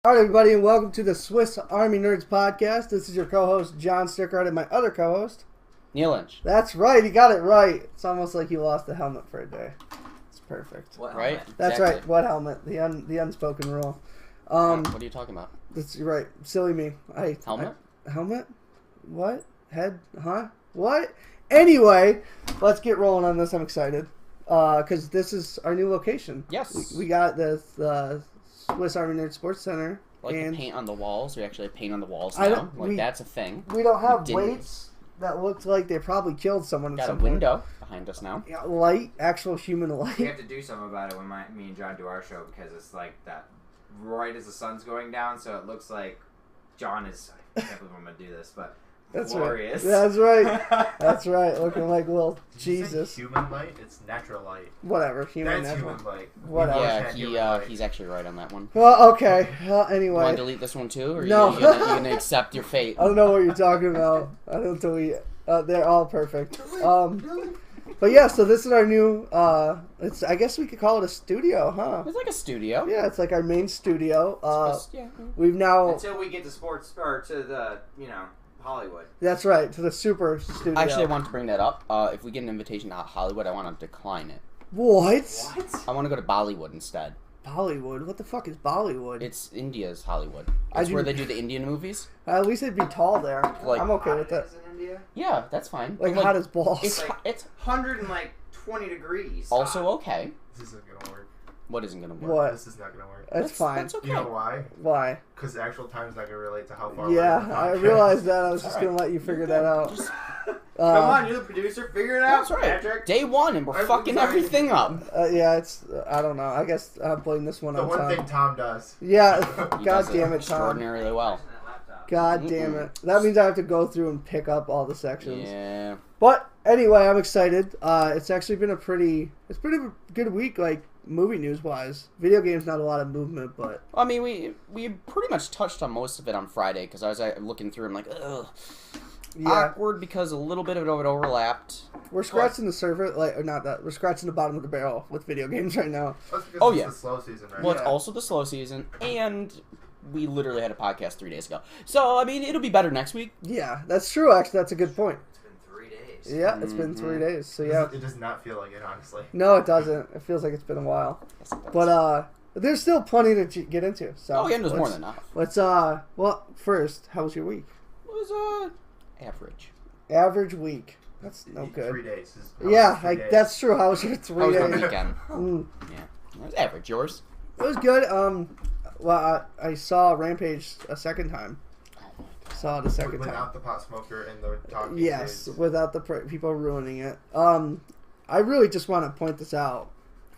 Alright, everybody, and welcome to the Swiss Army Nerds podcast. This is your co-host, John Stickard, and my other co-host, Neal Lynch. That's right, he got it right. It's almost like he lost the helmet for a day. It's perfect. What right? That's exactly. right, what helmet? The unspoken rule. What are you talking about? That's right, silly me. Helmet? Helmet? What? Head? Huh? What? Anyway, let's get rolling on this. I'm excited. Because this is our new location. Yes. We got the Swiss Army Nerd Sports Center. Like and the paint on the walls. We actually have paint on the walls now. That's a thing. We don't have weights that looked like they probably killed someone. Got a window behind us now. Yeah, light, actual human light. We have to do something about it when me and John do our show because it's like that right as the sun's going down, so it looks like John is. I can't believe I'm gonna do this, but that's glorious. Right. That's right. That's right. Looking like little Jesus. Human light? It's natural light. Whatever. Human light. Whatever. Yeah, he's actually right on that one. Well, okay. Well, anyway. You want to delete this one too, or no? You gonna accept your fate? I don't know what you're talking about. I don't delete. They're all perfect. But yeah, so this is our new. I guess we could call it a studio, huh? It's like a studio. Yeah, it's like our main studio. Yeah. We've now until we get to sports or to the Hollywood. That's right, to the super studio. Actually, I want to bring that up. If we get an invitation to Hollywood, I want to decline it. What? I want to go to Bollywood instead. Bollywood? What the fuck is Bollywood? It's India's Hollywood. It's where they do the Indian movies. At least it'd be tall there. Like, I'm okay with that. In India? Yeah, that's fine. Like hot as balls. It's 120 degrees. Also hot. okay. This isn't gonna work. What isn't gonna work? What? This is not gonna work. That's fine. That's okay. You know why? Why? Because the actual time's not gonna relate to how far. Yeah, we're I realized that. I was just gonna let you figure that out. Come on, you're the producer. Figure it out, That's right. Patrick. Day one, and we're fucking everything up. Yeah, it's. I don't know. I guess I'll blame this one the on one Tom. thing Tom does. Yeah. He God does damn it, Tom. extraordinarily well. God damn it. That means I have to go through and pick up all the sections. Yeah. But anyway, I'm excited. It's actually been a pretty good week, like movie news wise. Video games, not a lot of movement, but I mean, we pretty much touched on most of it on Friday because I was looking through. I'm like, ugh. yeah, Awkward because a little bit of it overlapped. we're scratching the surface, or not that. We're scratching the bottom of the barrel with video games right now. Oh, it's yeah. the slow season, right? Well, it's Yeah. also the slow season, and we literally had a podcast 3 days ago. So I mean, it'll be better next week. Yeah, that's true. Actually, that's a good point. It's been 3 days. Yeah, it's been 3 days. So yeah, It does not feel like it, honestly. no, it doesn't. It feels like it's been a while. Yes, it does. But there's still plenty to get into. So oh yeah, there's more than enough. Let's well, first, how was your week? It was average. Average week. That's no good. 3 days. Yeah, that's true. How was your 3 How was days? my weekend? Mm. Yeah, it was average. Yours? It was good. Well, I saw Rampage a second time. Saw it a second time. Without the pot smoker and the talking. Yes, kids. without the people ruining it. I really just want to point this out.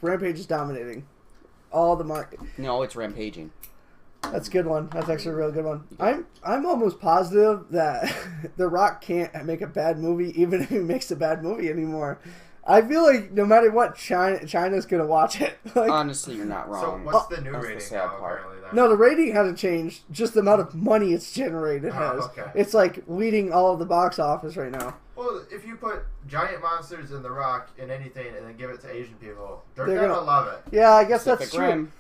Rampage is dominating all the market. No, it's rampaging. That's a good one. That's actually a real good one. I'm almost positive that The Rock can't make a bad movie, even if he makes a bad movie anymore. I feel like no matter what, China's gonna watch it. Like, Honestly, you're not So wrong. what's the new That's the rating sad now, part. apparently, then? no, the rating hasn't changed. Just the amount of money it's generated has. Okay. It's like leading all of the box office right now. Well, if you put giant monsters in The Rock in anything and then give it to Asian people, they're They're gonna love it. Yeah, I guess that's Pacific true. Rim.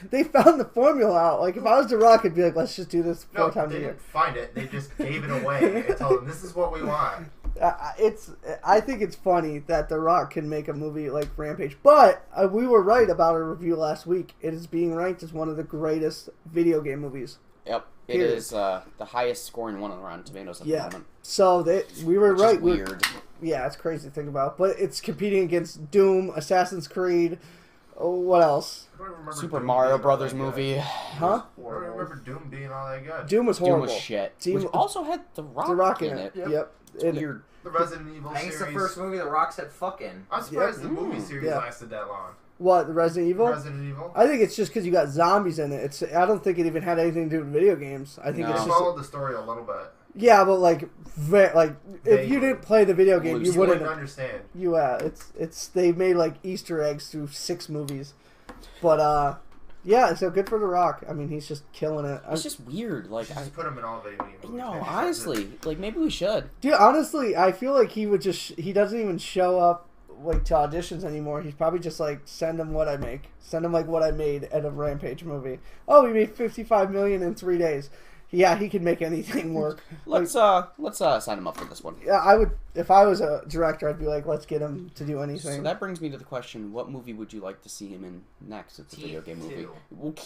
They found the formula out. Like if I was The Rock, I'd be like, let's just do this 4 No, times they a year. didn't find it. They just gave it away and told them, this is what we want. I think it's funny that The Rock can make a movie like Rampage, but we were right about a review last week. It is being ranked as one of the greatest video game movies. Yep, it Period. is the highest scoring one on Rotten Tomatoes at the moment. So we were Which right. is weird. Yeah, it's crazy to think about, but it's competing against Doom, Assassin's Creed. Oh, what else? I don't remember Super Doom Mario being Brothers all that good. movie. Huh? I don't remember Doom being all that good. Doom was Doom horrible. was shit. Doom- Which also had The Rock, in it. Yep. Yep. It's It- weird. The Resident Evil I think it's series. the first movie The Rock said fucking. I'm surprised Yep. the movie series Yeah. lasted that long. What, Resident Evil? Resident Evil. I think it's just because you got zombies in it. I don't think it even had anything to do with video games. I think No. it's It just followed the story a little bit. yeah, but like if you Vaguely. didn't play the video game, you Loosely. You wouldn't. wouldn't understand. It's they made like Easter eggs through 6 movies, but yeah. So good for The Rock. I mean, he's just killing it. It's just weird. Like, Just put him in all video games. no, honestly, like maybe we should. Dude, honestly, I feel like he would he doesn't even show up like to auditions anymore. He's probably just like send him what I make, send him like what I made at a Rampage movie. Oh, we made $55 million in 3 days. Yeah, he can make anything work. Let's sign him up for this one. Yeah, I would. If I was a director, I'd be like, let's get him to do anything. So that brings me to the question: what movie would you like to see him in next? It's a video game movie.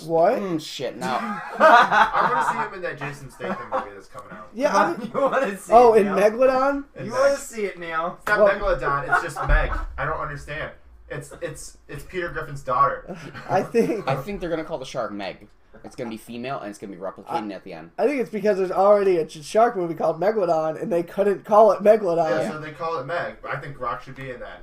What? Shit! Now I want to see him in that Jason Statham movie that's coming out. Yeah. You want to see Oh, it, in Neil? Megalodon? You want to see it, Neil? It's not Megalodon. It's just Meg. I don't understand. It's Peter Griffin's daughter. I think they're gonna call the shark Meg. It's gonna be female and it's gonna be replicating at the end. I think it's because there's already a shark movie called Megalodon, and they couldn't call it Megalodon. Yeah, so they call it Meg. I think Rock should be in that.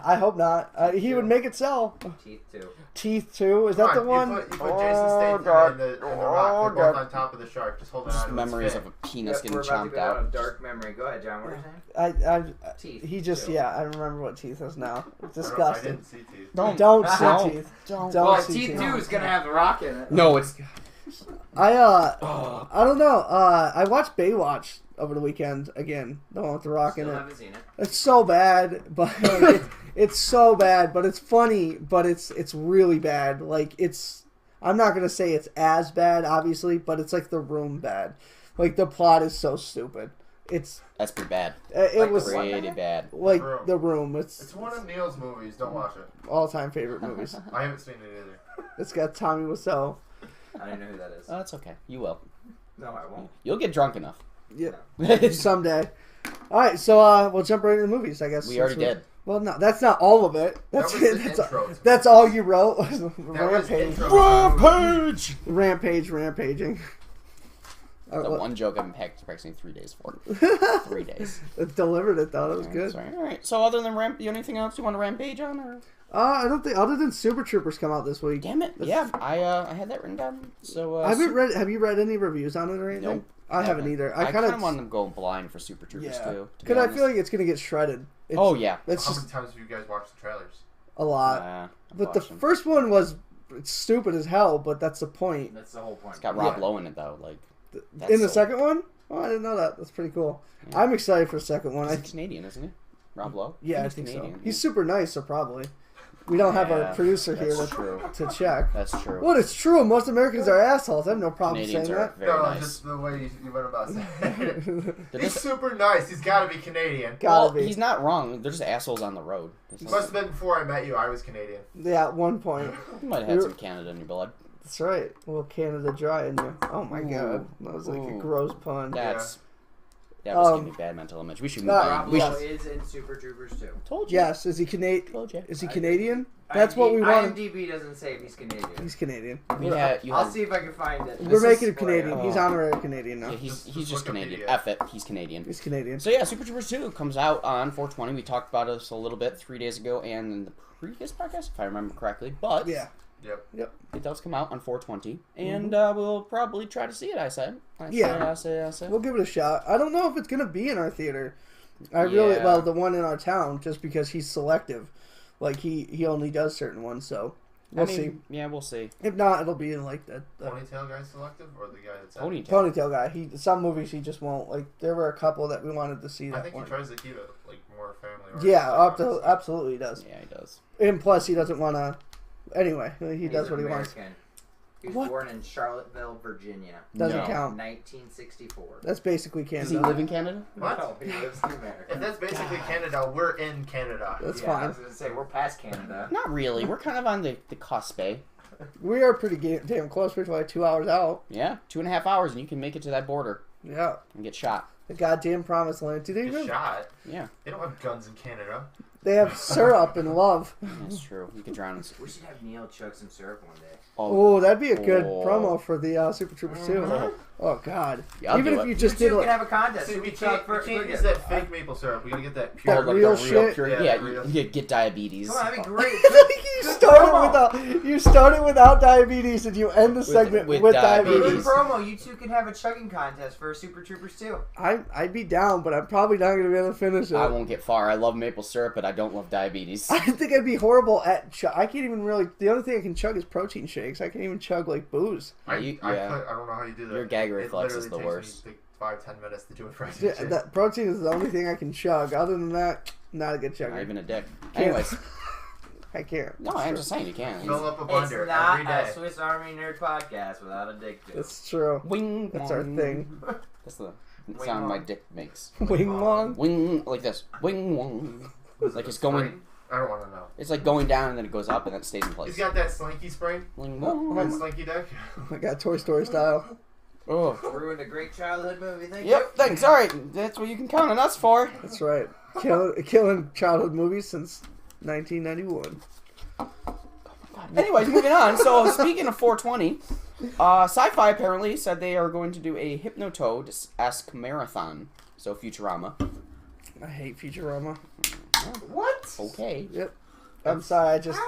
I hope not. He would make it sell. Teeth too. Teeth too. Is that the one? You put Jason Statham and the Rock. They're both on top of the shark, just holding on Just to memories its of fin. a penis getting We're about to chomped go down out. a dark memory. Go ahead, John. What are you saying? Teeth. He just too. I remember what Teeth is now. It's I disgusting. didn't see teeth. Don't see Teeth. Don't. Don't Well, see Teeth Teeth. 2 is gonna have the Rock in it. No, it's. I don't know. I watched Baywatch over the weekend again. The one with the Rock in Still it. haven't seen it. It's so bad, but it's so bad, but it's funny, but it's really bad. Like I'm not gonna say it's as bad, obviously, but it's like The Room bad. Like the plot is so stupid. That's pretty bad. It Like was Pretty bad. like The Room. The Room. It's It's one of Neil's movies. Don't watch it. all-time favorite movies. I haven't seen it either. It's got Tommy Wiseau. I don't know who that is. Oh, that's okay. You will. No, I won't. You'll get drunk enough. Yeah, someday. All right, so we'll jump right into the movies, I guess. We already did. Well, no, that's not all of it. That's That was the that's, intro to that's all you wrote. Was That was Rampage. intro to the movie. Rampaging. The one joke I've been practicing 3 days for. 3 days. It delivered it though. That was good. Sorry. All right. So other than anything else you want to rampage on? Or? I don't think other than Super Troopers come out this week. Damn it! Yeah, I had that written down. So I haven't read. Have you read any reviews on it or anything? Nope. I haven't either. I kind kind of want them going blind for Super Troopers too. because I feel like it's gonna get shredded. Oh yeah. It's How just many times have you guys watched the trailers? a lot. I've But the watched them. first one was stupid as hell. But that's the point. That's the whole point. It's got Rob Yeah. Lowe in it though. Like In the so- second one, oh, I didn't know that. That's pretty cool. Yeah. I'm excited for the second one. He's Canadian, isn't he? Rob Lowe. Yeah, I he's think Canadian. so. He's super nice, so probably. We don't have Yeah, our producer here that's true. to check. That's true. Well, it's true. Most Americans are assholes. I have no problem Canadians saying are that. very No, nice. just the way you went about saying it. They're He's just- super nice. He's got to be Canadian. Gotta well, be. he's not wrong. They're just assholes on the road. Must have been before I met you. I was Canadian. Yeah, at one point. You might have had some Canada in your blood. That's right. A little Canada Dry in there. Oh my god. That was like a Ooh. gross pun. That's that was giving me bad mental image. We should move on. Rob We Lowe should. is in Super Troopers too. Told you. Yes, is he Canadian? Told you. Is he Canadian? That's what we wanted. IMDb doesn't say if he's Canadian. He's Canadian. You I'll see if I can find it. We're This making him is- Canadian. He's Oh. honorary Canadian now. Yeah, he's Just just Canadian. Wikipedia. F it. He's Canadian. He's Canadian. So yeah, Super Troopers 2 comes out on 420. We talked about this a little bit 3 days ago and in the previous podcast, if I remember correctly. But Yeah. Yep. it does come out on 420, and we'll probably try to see it. I said. Yeah. I said. We'll give it a shot. I don't know if it's gonna be in our theater. Yeah. The one in our town, just because he's selective. Like he only does certain ones, so we'll see. Yeah, we'll see. If not, it'll be in like the Ponytail guy selective or the guy that's Ponytail. ponytail guy. Some movies he just won't. Like there were a couple that we wanted to see I that think he weren't. tries to keep it like more family. Yeah, absolutely he does. Yeah, he does. And plus, he doesn't want to. Anyway, he He's does what he wants. American. He was What? born in Charlottesville, Virginia. Doesn't No. count. 1964. That's basically Does he Canada. live in Canada? What? No, he lives in America. If that's basically Canada, we're in Canada. That's I fine. was gonna say we're past Canada. Not really. We're kind of on the cusp, eh? We are pretty damn close. We're like 2 hours out. Yeah, 2.5 hours, and you can make it to that border Yeah, and get shot. the goddamn promised land. Do they Get even? shot. Yeah, They don't have guns in Canada. They have syrup and love. that's true. You could drown in. We should have Neil chug some syrup one day. Oh, that'd be a good Oh. promo for the Super Troopers too. Mhm. Oh God! Yeah, I'll Even do if it. you just you did two like can have a contest. See, Who we can chug can't first? use that fake maple syrup. We gotta get that That pure. like real the shit? pure, Yeah, yeah, real. you get diabetes. Come on, that'd be great. you started without diabetes and you end the segment with, with diabetes. Good diabetes. promo. You two can have a chugging contest for Super Troopers 2. I'd be down, but I'm probably not gonna be able to finish it. I won't get far. I love maple syrup, but I don't love diabetes. I think I'd be horrible at. I can't even really. The only thing I can chug is protein shakes. I can't even chug like booze. I Yeah. don't know how you do that. Your gag It reflex literally is the takes worst. me like 5-10 minutes to do it for Yeah, that protein is the only thing I can chug. Other than that, Not a good checker. Not even a dick. Can't- Anyways, I can't. no, I'm just saying you can. Fill up a It's blender not every day. a Swiss Army Nerd podcast without a dick joke. That's true. Wing. That's our wong. thing. That's the Wing sound my wong. dick makes. Wing long. Wing like this. Wing wong. Like it's going. I don't want to know. It's like going down and then it goes up and then it stays in place. He's got that slinky spring. Wing That wong. slinky dick. I got Toy Story style. Oh. Ruined a great childhood movie. Thank you. Yep. Thanks. All right. That's what you can count on us for. That's right. Killing childhood movies since 1991. Anyways, moving on. So speaking of 420, Sci-Fi apparently said they are going to do a Hypnotoad-esque marathon. So Futurama. I hate Futurama. What? Okay. Yep. I'm sorry. I just.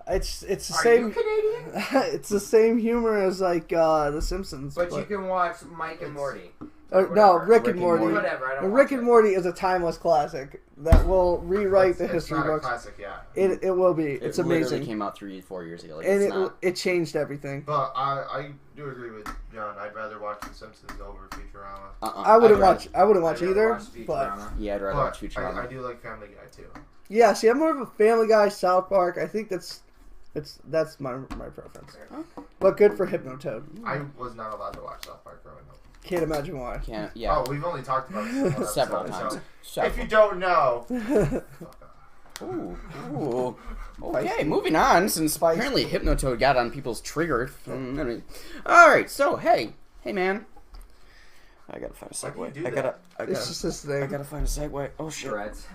It's the Are same. you Canadian? It's the same humor as like The Simpsons. But you can watch Mike and Morty. No, Whatever. Rick and Morty. Whatever. I don't Rick watch and it. Morty is a timeless classic that will rewrite the It's history not a books. classic, yeah. It will be. It It's literally amazing. came out 3-4 years ago. Like, And it's not. it changed everything. But I do agree with John. I'd rather watch The Simpsons over Futurama. I wouldn't I'd rather- watch. I wouldn't watch I'd rather either. watch But Futurama. Yeah, I'd rather But watch Futurama. I do like Family Guy too. yeah, see, I'm more of a Family Guy, South Park. I think that's my preference. But good for Hypnotoad. I was not allowed to watch South Park growing up. Can't imagine why. Can't. Yeah. Oh, we've only talked about this in one Several episode, times. so if Several. you don't know, Ooh. Ooh. Okay, moving on. Since apparently Hypnotoad got on people's triggers. All right. So hey, man. I gotta find a Why do segue. you do that? It's just this I thing. gotta find a segue. Oh shit. Tourette's.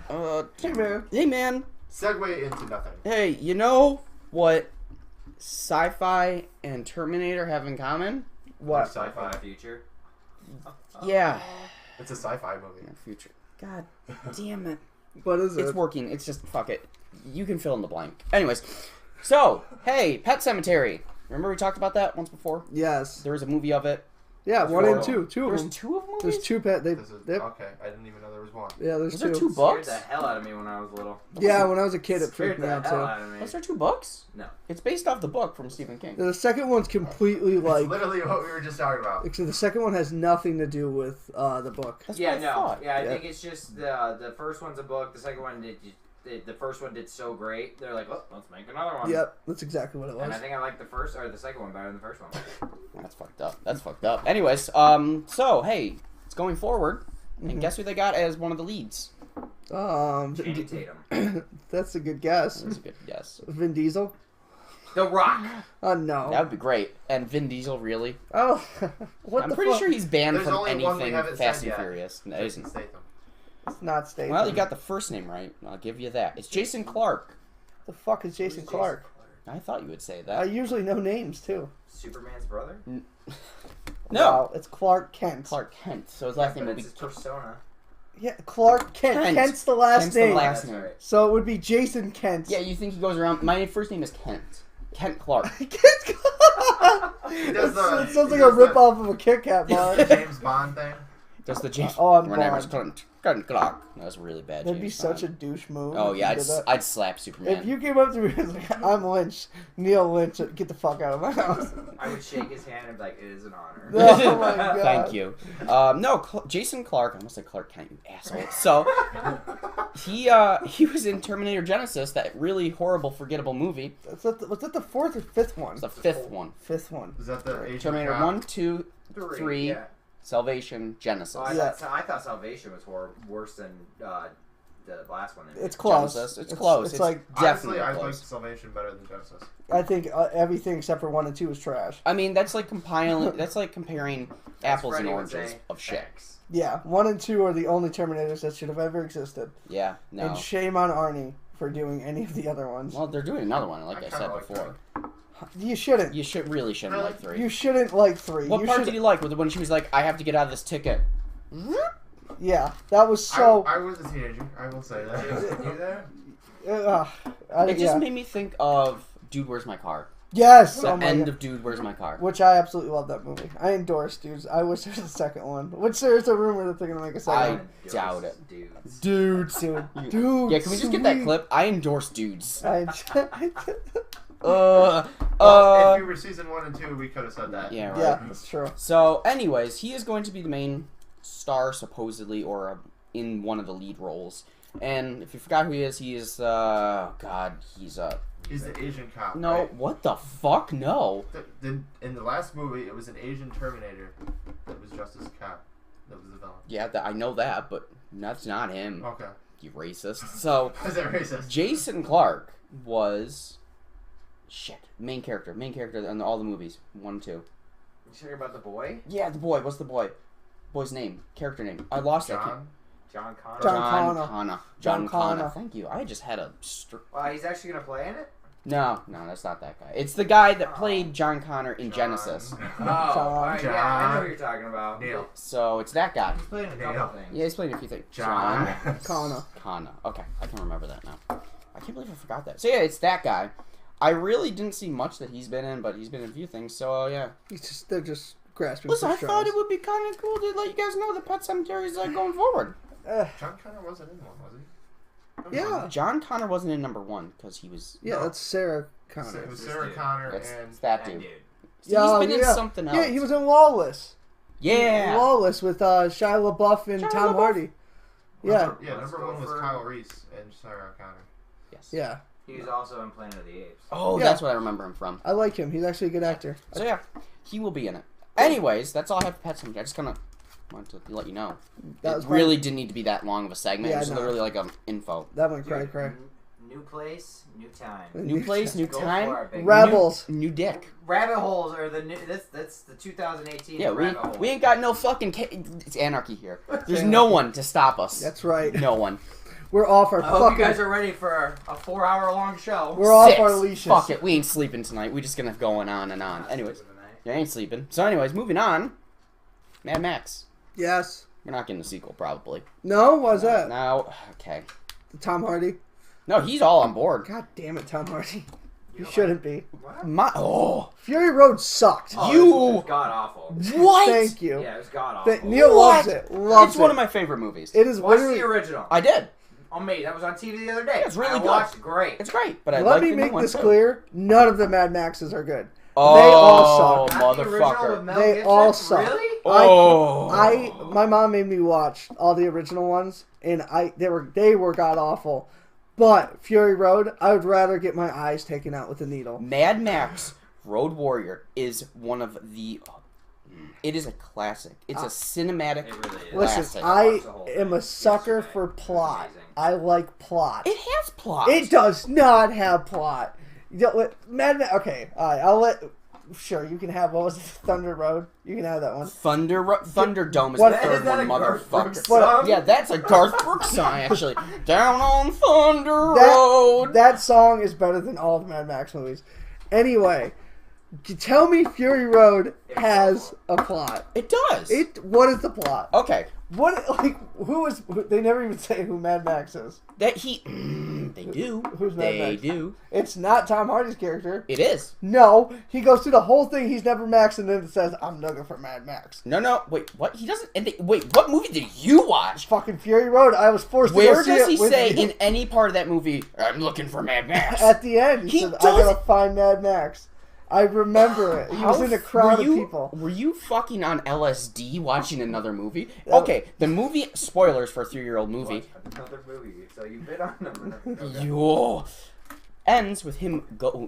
Hey man. Hey man. segue into nothing. Hey, you know what Sci-Fi and Terminator have in common? What? Sci-fi. Future. Yeah. It's a sci-fi movie. Yeah, future. God damn it. What is it? It's working. It's just, fuck it. You can fill in the blank. Anyways. So, hey, Pet Cemetery. Remember we talked about that once before? Yes. There was a movie of it. Yeah, one and two. Two of There's them. 2 of them? There's 2 pet. Okay, I didn't even know there was one. Yeah, there's Was 2. there 2 Scared books? the hell out of me when I was little. Yeah, when I was a kid, it Scared freaked me the out hell too. out of me. Was there 2 books? No. It's based off the book from Stephen King. The second one's completely It's like. literally what we were just talking about. Actually, the second one has nothing to do with the book. That's Yeah, what I no. thought. Yeah, I Yeah. think it's just the first one's a book. The second one the first one did so great. They're like, oh, let's make another one. Yep, that's exactly what it was. And I think I like the first or the second one better than the first one. That's fucked up. That's fucked up. Anyways, so, hey, it's going forward. And guess who they got as one of the leads? Channing Tatum. That's a good guess. That's a good guess. Vin Diesel? The Rock. Oh no. That would be great. And Vin Diesel, really? Oh, what I'm the pretty fuck? sure he's banned There's from only one we anything haven't Fast said and yet. Furious. No, Jason isn't. Statham. It's not Statham. Well, you got the first name right. I'll give you that. It's Jason Clark. The fuck is Jason Clark? I thought you would say I that. usually know names too. Superman's brother. No, Wow, it's Clark Kent. Clark Kent. So his last name But would it's be his persona. Yeah, Clark Kent. Kent. Kent's the last Kent's the name. last That's name. right. So it would be Jason Kent. Yeah, you think he goes around. My first name is Kent. Kent Clark. Kent. does the- It sounds he like a does the- rip-off of a Kit Kat bar. James Bond thing. Just the James. Oh, I'm My name is Bond. Kent Clark. That was a really bad. That'd be James such a Bond. douche move. Oh if yeah, you did that. I'd slap Superman. If you came up to me and was like, I'm Lynch, Neil Lynch, get the fuck out of my house. I would shake his hand and be like, it is an honor. Oh my god. Thank you. No, Jason Clark. I almost said Clark Kent, you asshole. So he was in Terminator Genesis, that really horrible, forgettable movie. Was that the 4th or 5th one? It's the 5th one. 5th one. Is that the Asian Terminator cop? 1, 2, 3, Yeah. Salvation, Genesis. Oh, Yeah. I thought Salvation was worse than the last one. It's close. Genesis. It's close. It's like, definitely Honestly, I close. liked Salvation better than Genesis. I think everything except for 1 and 2 is trash. I mean, that's like compiling. That's like comparing apples and Freddie would oranges say, of shit. X. Yeah, 1 and 2 are the only Terminators that should have ever existed. Yeah, no. And shame on Arnie for doing any of the other ones. Well, they're doing another one, like I I kinda said like before. You shouldn't. You really shouldn't Really? like 3. You shouldn't like 3. What you part should- did you like? When she was like, "I have to get out of this ticket." Yeah, that was so. I was a teenager. I will say Did you that. do that? It just yeah. made me think of "Dude, Where's My Car?" Yes. The Oh my end God. of "Dude, Where's My Car?" Which I absolutely love that movie. I endorse dudes. I wish there was a second one. Which there's a rumor that they're gonna make a second I one. doubt it. Dudes. Dudes, dude. Yeah, can we just get that clip? I endorse dudes. Well, if you were season 1 and 2, we could have said that. Yeah, right. Yeah, that's true. So, anyways, he is going to be the main star, supposedly, or in one of the lead roles And if you forgot who he is, he's God, he's He's the Asian cop. no, right? what the fuck? No. In the last movie, it was an Asian Terminator that was dressed as a cop. That was the villain. Yeah, I know that, but that's not him. Okay. You racist. So, Is that racist? Jason Clarke was main character in all the movies 1 and 2. You sure about the boy? Yeah, the boy. What's the boy? Boy's name, character name. I lost that. John Connor. John Connor. Connor. Thank you. I just had a. Wow, he's actually gonna play in it? No, that's not that guy. It's the guy that played John Connor in Genesis. Oh, alright, yeah, I know who you're talking about. Neal. So it's that guy. He's playing a couple things. Yeah, he's playing a few things. John. Connor. Okay, I can remember that now. I can't believe I forgot that. So yeah, it's that guy. I really didn't see much that he's been in, but he's been in a few things. So yeah. They're just grasping. Listen, for I straws. thought it would be kind of cool to let you guys know that Pet Sematary is going forward. John Connor wasn't in one, was he? Yeah. John Connor wasn't in number 1 because he was. Yeah, No. that's Sarah It Connor. was Sarah Connor It's and that That dude. dude. He's been in something else. Yeah, he was in Lawless. Yeah. Lawless with Shia LaBeouf and Shia Tom LaBeouf. Hardy. Yeah. Number 1 was Kyle Reese and Sarah Connor. Yes. Yeah. He was also in Planet of the Apes. Oh, Yeah. that's what I remember him from. I like him. He's actually a good actor. So yeah, he will be in it. Anyways, that's all I have for Pet Sematary. I just kind of wanted to let you know. That It was really didn't need to be that long of a segment. Yeah, It was no. literally like info. That one cry. New place, new time. New place, new Go time. for it, baby. Rebels. New dick. Rabbit holes are the new. That's the 2018 Yeah, rabbit hole. we ain't got no fucking. It's anarchy here. There's no one to stop us. That's right. No one. We're off our I hope you guys fucking. are ready for a 4-hour-long show. We're off 6. our leashes. Fuck it. We ain't sleeping tonight. We just gonna go on and on. Anyways, you ain't sleeping. So anyways, moving on. Mad Max. Yes. We're not getting a sequel, probably. No. Why's that? Now, okay. Tom Hardy. No, he's all on board. God damn it, Tom Hardy. You shouldn't be. What? Fury Road sucked. Oh, You- it was god awful. What? Thank you. Yeah, it was god awful. Neil loves it. Loves It's it. one of my favorite movies. It is Watch literally. the original. I did. Oh, mate, that was on TV the other day. It's really I good. watched it. Great. It's great, but I Let like me the new make one this too. clear. None of the Mad Maxes are good. Oh, They all suck. Not the original motherfucker. with Mel They Gibson? all suck. Really? Oh. My mom made me watch all the original ones, and they were god awful. But Fury Road, I would rather get my eyes taken out with a needle. Mad Max Road Warrior is one of the. It is a classic. It's a cinematic It really is. Listen, classic. I watched the whole am a thing sucker yesterday. for It was plot. amazing. I like plot. It has plot. It does not have plot. You know what? Mad Max. Okay, all right. I'll let. Sure, you can have. What was it? Thunder Road. You can have that one. Thunderdome is What- the Is third that one, a Garth motherfucker. Brooks What- song? Yeah, that's a Garth Brooks song, actually. Down on Thunder Road. That song is better than all of Mad Max movies. Anyway, tell me Fury Road has a plot. It does. What is the plot? Okay. What they never even say who Mad Max is. That he. They do. Who's Mad They Max? do. It's not Tom Hardy's character. It is. No, he goes through the whole thing. He's never Max, and then it says, "I'm looking for Mad Max." No. Wait, what? He doesn't. Wait, what movie did you watch? Fucking Fury Road. I was forced to Where go see does it he with say you. in any part of that movie, I'm looking for Mad Max? At the end, he He says, "I does- gotta find Mad Max." I remember it. He was in a crowd of people. Were you fucking on LSD watching another movie? Yeah. Okay, the movie, spoilers for a 3-year-old movie, Another movie. So you've been on them. yo, ends with him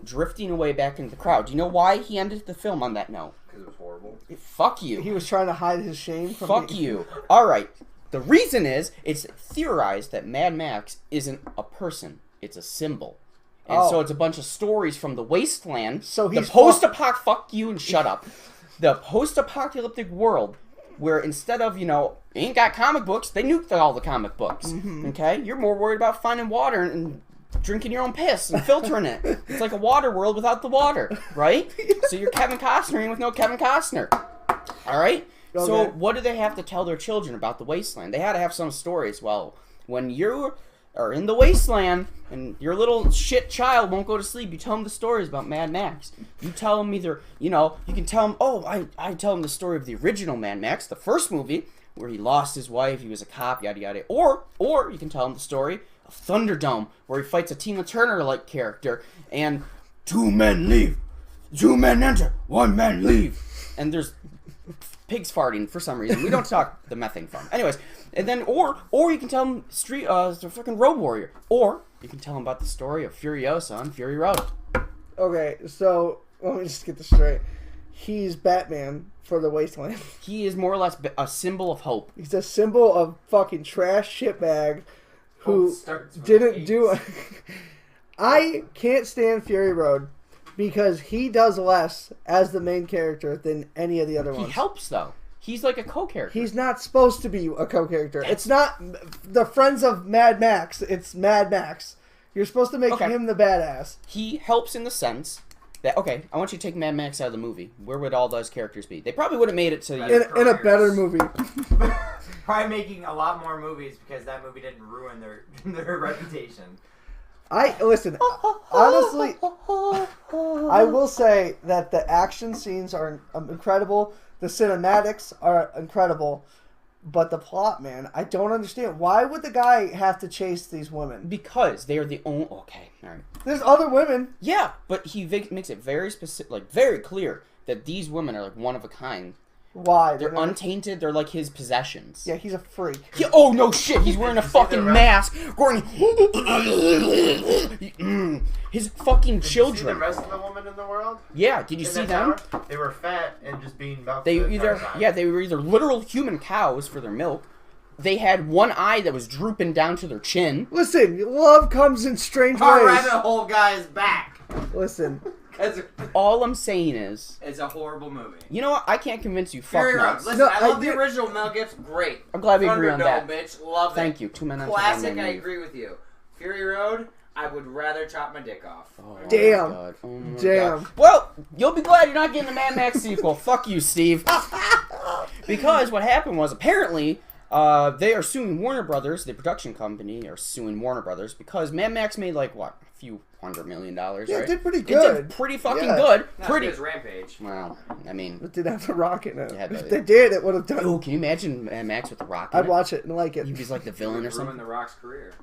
drifting away back into the crowd. Do you know why he ended the film on that note? Because it was horrible. Fuck you. He was trying to hide his shame from Fuck me. you. Alright, the reason is, it's theorized that Mad Max isn't a person, it's a symbol. And Oh. so it's a bunch of stories from the wasteland. So the he's post-apocalyptic, fuck you and shut up. The post-apocalyptic world where instead of, you ain't got comic books, they nuked all the comic books. Mm-hmm. Okay? You're more worried about finding water and drinking your own piss and filtering it. It's like a water world without the water, right? So you're Kevin Costner with no Kevin Costner. Alright? So Okay. what do they have to tell their children about the wasteland? They had to have some stories. Well, when you are in the wasteland and your little shit child won't go to sleep, you tell them the stories about Mad Max. You tell them either, you can tell them, I tell them the story of the original Mad Max, the first movie, where he lost his wife, he was a cop, yada yada. Or you can tell them the story of Thunderdome, where he fights a Tina Turner-like character, and 2 men leave, 2 men enter, 1 man leave. And there's pigs farting for some reason. We don't talk the methane farm. Anyways, and then or you can tell him the fucking Road Warrior, or you can tell him about the story of Furiosa on Fury Road. Okay, so let me just get this straight. He's Batman for the Wasteland. He is more or less a symbol of hope. He's a symbol of fucking trash shitbag who didn't do. I can't stand Fury Road because he does less as the main character than any of the other ones. He helps though. He's like a co-character. He's not supposed to be a co-character. It's not the Friends of Mad Max. It's Mad Max. You're supposed to make him the badass. He helps in the sense that, okay, I want you to take Mad Max out of the movie. Where would all those characters be? They probably would have made it to in a better movie. Probably making a lot more movies because that movie didn't ruin their reputation. Listen, honestly, I will say that the action scenes are incredible. The cinematics are incredible. But the plot, man, I don't understand. Why would the guy have to chase these women? Because they are the only... Okay, all right. There's other women. Yeah, but he makes it very specific, like very clear that these women are like one of a kind. Why? They're untainted. They're like his possessions. Yeah, he's a freak. Oh no shit! He's wearing a fucking mask. Going. His fucking children. Did you see the rest of the women in the world? Yeah. Did you see them? They were fat and just being milked. They were either literal human cows for their milk. They had one eye that was drooping down to their chin. Listen, love comes in strange ways. Our rabbit hole guy is back. Listen. All I'm saying is... It's a horrible movie. You know what? I can't convince you. Fury Road. Listen, no, I love the original Mel Gibson. Great. I'm glad we agree on that. Bitch. Love it. Thank you. 2 Men on Classic, I agree with you. Fury Road, I would rather chop my dick off. Oh, damn. My God. Oh, my damn. God. Well, you'll be glad you're not getting the Mad Max sequel. Fuck you, Steve. Because what happened was, apparently... they are suing Warner Brothers, the production company, are suing Warner Brothers because Mad Max made like what, a few $100 million, right? Yeah, it did pretty good. It did pretty fucking good. Not pretty. as Rampage. Well, I mean, It did have the Rock in it. Yeah, If they did, it would have done. oh, can you imagine Mad Max with the Rock? In I'd it? watch it and like it. He'd be like the villain or Ruin something. The Rock's career.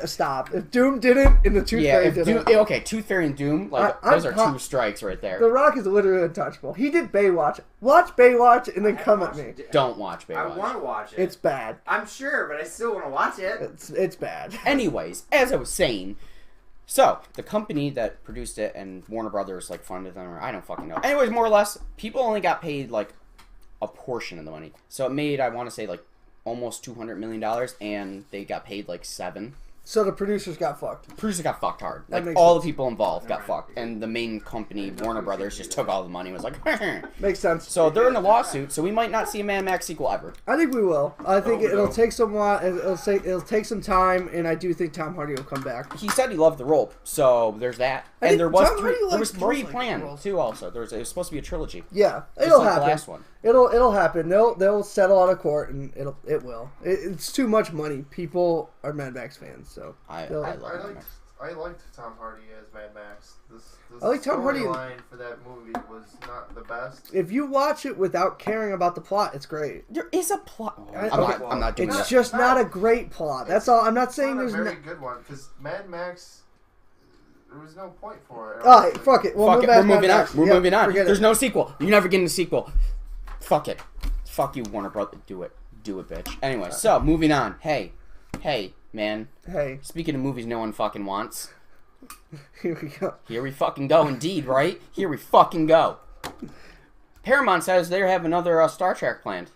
Stop. If Doom didn't, and the Tooth Fairy didn't. Okay, Tooth Fairy and Doom, like those are two strikes right there. The Rock is literally untouchable. He did Baywatch. Watch Baywatch and then come at me. Don't watch Baywatch. I want to watch it. It's bad. I'm sure, but I still want to watch it. It's bad. Anyways, as I was saying, so the company that produced it and Warner Brothers like funded them, or I don't fucking know. Anyways, more or less, people only got paid like a portion of the money. So it made, I want to say, like almost $200 million, and they got paid like $7 million. So the producers got fucked. The producers got fucked hard. Like makes all sense. the people involved got fucked, and the main company, Warner Brothers, just took all the money and was like, Makes sense. so they're in a lawsuit. So we might not see a Mad Max sequel ever. I think we will. I think it'll take some while. It'll take some time, and I do think Tom Hardy will come back. He said he loved the role, so there's that. I And think there was Tom Hardy there was likes three most planned roles. too. Also, it was supposed to be a trilogy. Yeah, Just it'll like happen. The last one. It'll happen. They'll settle out of court, and it will. It's too much money. People are Mad Max fans, so I they'll- love Mad Max. I liked Tom Hardy as Mad Max. I like Tom Hardy. Storyline for that movie was not the best. If you watch it without caring about the plot, it's great. There is a plot. Okay. I'm not doing It's that. just not a great plot. That's all. I'm not saying It's there's not a no. very good one because Mad Max. There was no point for it. Oh, fuck it. Fuck it. We're moving on. We're moving on. Forget There's it. no sequel. You're never getting a sequel. Fuck it. Fuck you, Warner Brothers. Do it, bitch. Anyway, so moving on. Hey, man. Hey, Speaking of movies no one fucking wants. here we go. Here we fucking go, indeed, right? Here we fucking go. Paramount says they have another Star Trek planned.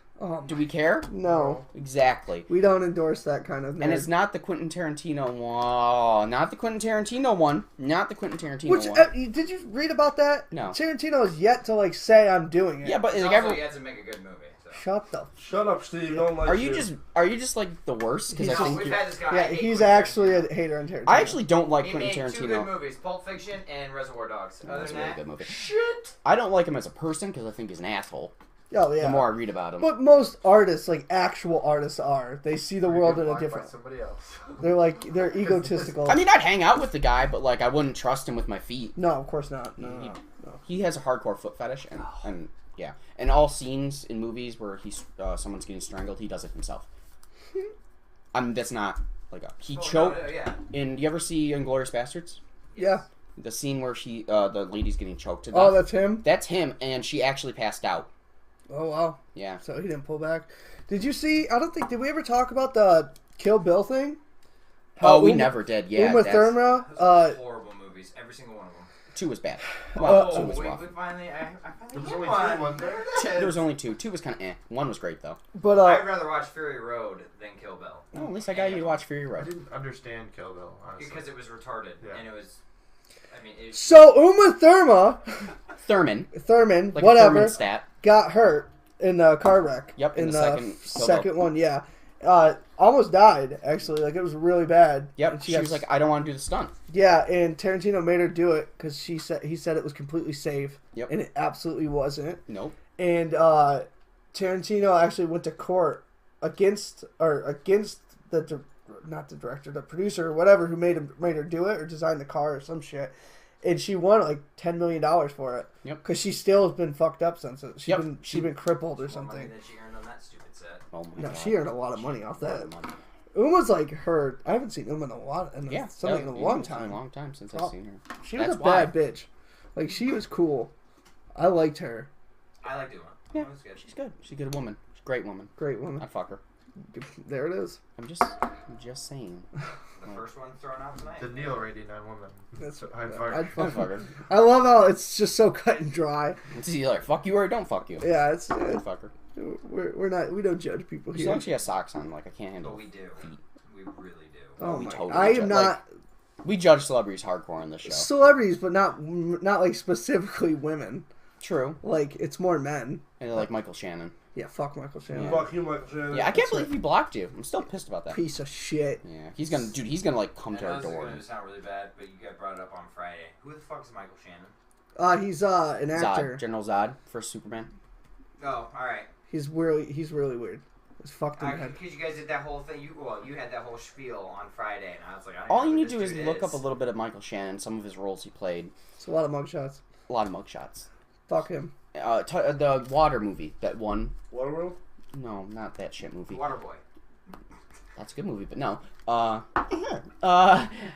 Do we care? No, Exactly. we don't endorse that kind of. And it's not the Quentin Tarantino one. Not the Quentin Tarantino one. Not the Quentin Tarantino Which one. did you read about that? No. Tarantino has yet to like say I'm doing it. Yeah, but It's like, also, he has to make a good movie. So. Shut up, Steve. Don't like are you just like the worst? Because I He's think We've you're, had this guy. Yeah, I hate he's Quentin actually Tarantino. a hater on Tarantino. I actually don't like He Quentin made two good Tarantino. movies, Pulp Fiction and Reservoir Dogs. Other That's a than really that, good movie. shit. I don't like him as a person because I think he's an asshole. Oh yeah. The more I read about him. But most artists, like actual artists, are. They see the world in a different. Somebody else. They're egotistical. I mean, I'd hang out with the guy, but like I wouldn't trust him with my feet. No, of course not. No. He has a hardcore foot fetish, and yeah, and all scenes in movies where he's someone's getting strangled, he does it himself. I mean, that's not like he choked. No, yeah. And you ever see Inglourious Bastards? Yeah. The scene where the lady's getting choked to death. Oh, that's him. That's him, and she actually passed out. Oh wow. Yeah. So he didn't pull back. Did you see? I don't think. Did we ever talk about the Kill Bill thing? We never did. Yeah. Uma Thurman. Those horrible movies. Every single one of them. 2 was bad. Well, 2 was we rough. finally, I There was finally only get 2, one. wasn't there? There was only 2. 2 was kind of eh. 1 was great though. But I'd rather watch Fury Road than Kill Bill. Oh, at least I got you to watch Fury I Road. didn't understand Kill Bill, honestly. Because it was retarded. Yeah. And it was... I mean, it, so Uma Thurman, Like whatever, Thermostat. got hurt in a car wreck. Yep, in the second Kill second Bill. one, yeah. Almost died, actually. Like, it was really bad. Yep. And She was like, I don't want to do the stunt. Yeah, and Tarantino made her do it because he said it was completely safe. Yep. And it absolutely wasn't. Nope. And Tarantino actually went to court against not the director, the producer or whatever who made her do it or designed the car or some shit. And she won like $10 million for it. Yep. Because she still has been fucked up since it. Yep. She's been crippled or more money something. than she earned on that stupid set. Oh my No, God. she earned a lot of money off A lot that. of money. Uma's like her. I haven't seen Uma in a lot, in Yeah. a long It's been time. a long time since Oh. I've seen her. She was That's a bad bitch. Like, she was cool. I liked her. I like doing it. Yeah. It was good. She's good. She's a good woman. She's a great woman. Great woman. I'd fuck her. There it is. I'm just saying. The first one thrown out tonight. The Neal rating on women. That's I'd I'd I'd fuck her. I love how it's just so cut and dry. It's either fuck you or don't fuck you. Yeah, I'd fuck her. we don't judge people She here. actually has socks on. Like, I can't handle But we do. feet. We really do. Oh we my! totally I judge- am not like, we judge celebrities hardcore on this show. celebrities, but not like specifically women. True. Like, it's more men. And like Michael Shannon. Yeah, fuck Michael Shannon. Yeah. Fuck you, Michael Shannon. Yeah, I can't believe he blocked you. I'm still pissed about that. Piece of shit. Yeah, he's gonna like come I to know our this is door. going to sound really bad, but you got brought it up on Friday. Who the fuck is Michael Shannon? He's an actor. Zod, General Zod, first Superman. Oh, alright. He's really weird. It's fucked in the head. Because you guys did that whole thing. You had that whole spiel on Friday, and I was like, I don't All know you who need to do this is dude look up a little bit of Michael Shannon, some of his roles he played. It's a lot of mugshots. A lot of mugshots. Fuck him. The Water movie that won. Waterworld? No, not that shit movie. Waterboy. That's a good movie, but no.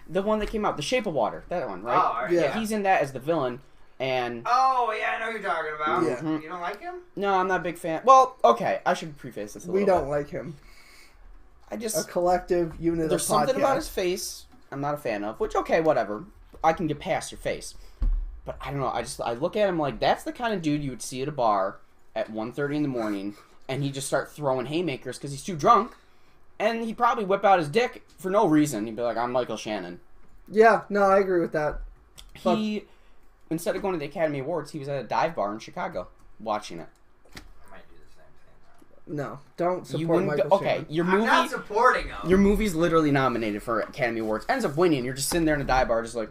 The one that came out, The Shape of Water. That one, right? Oh, alright. Yeah. Yeah, he's in that as the villain, and Oh, yeah, I know who you're talking about. Yeah. You don't like him? no, I'm not a big fan. Well, okay, I should preface this a We little don't like him. bit. I A just collective unit there's of something about podcast. his face I'm not a fan of. Which, okay, whatever. I can get past your face, but I don't know. I look at him like that's the kind of dude you would see at a bar at 1:30 in the morning, and he just start throwing haymakers because he's too drunk, and he'd probably whip out his dick for no reason. He'd be like, "I'm Michael Shannon." Yeah, no, I agree with that. He, instead of going to the Academy Awards, he was at a dive bar in Chicago watching it. I might do the same thing. No, don't You support wouldn't Michael go, okay, Shannon. your I'm not movie, supporting him. your movie's literally nominated for Academy Awards. Ends up winning. You're just sitting there in a dive bar, just like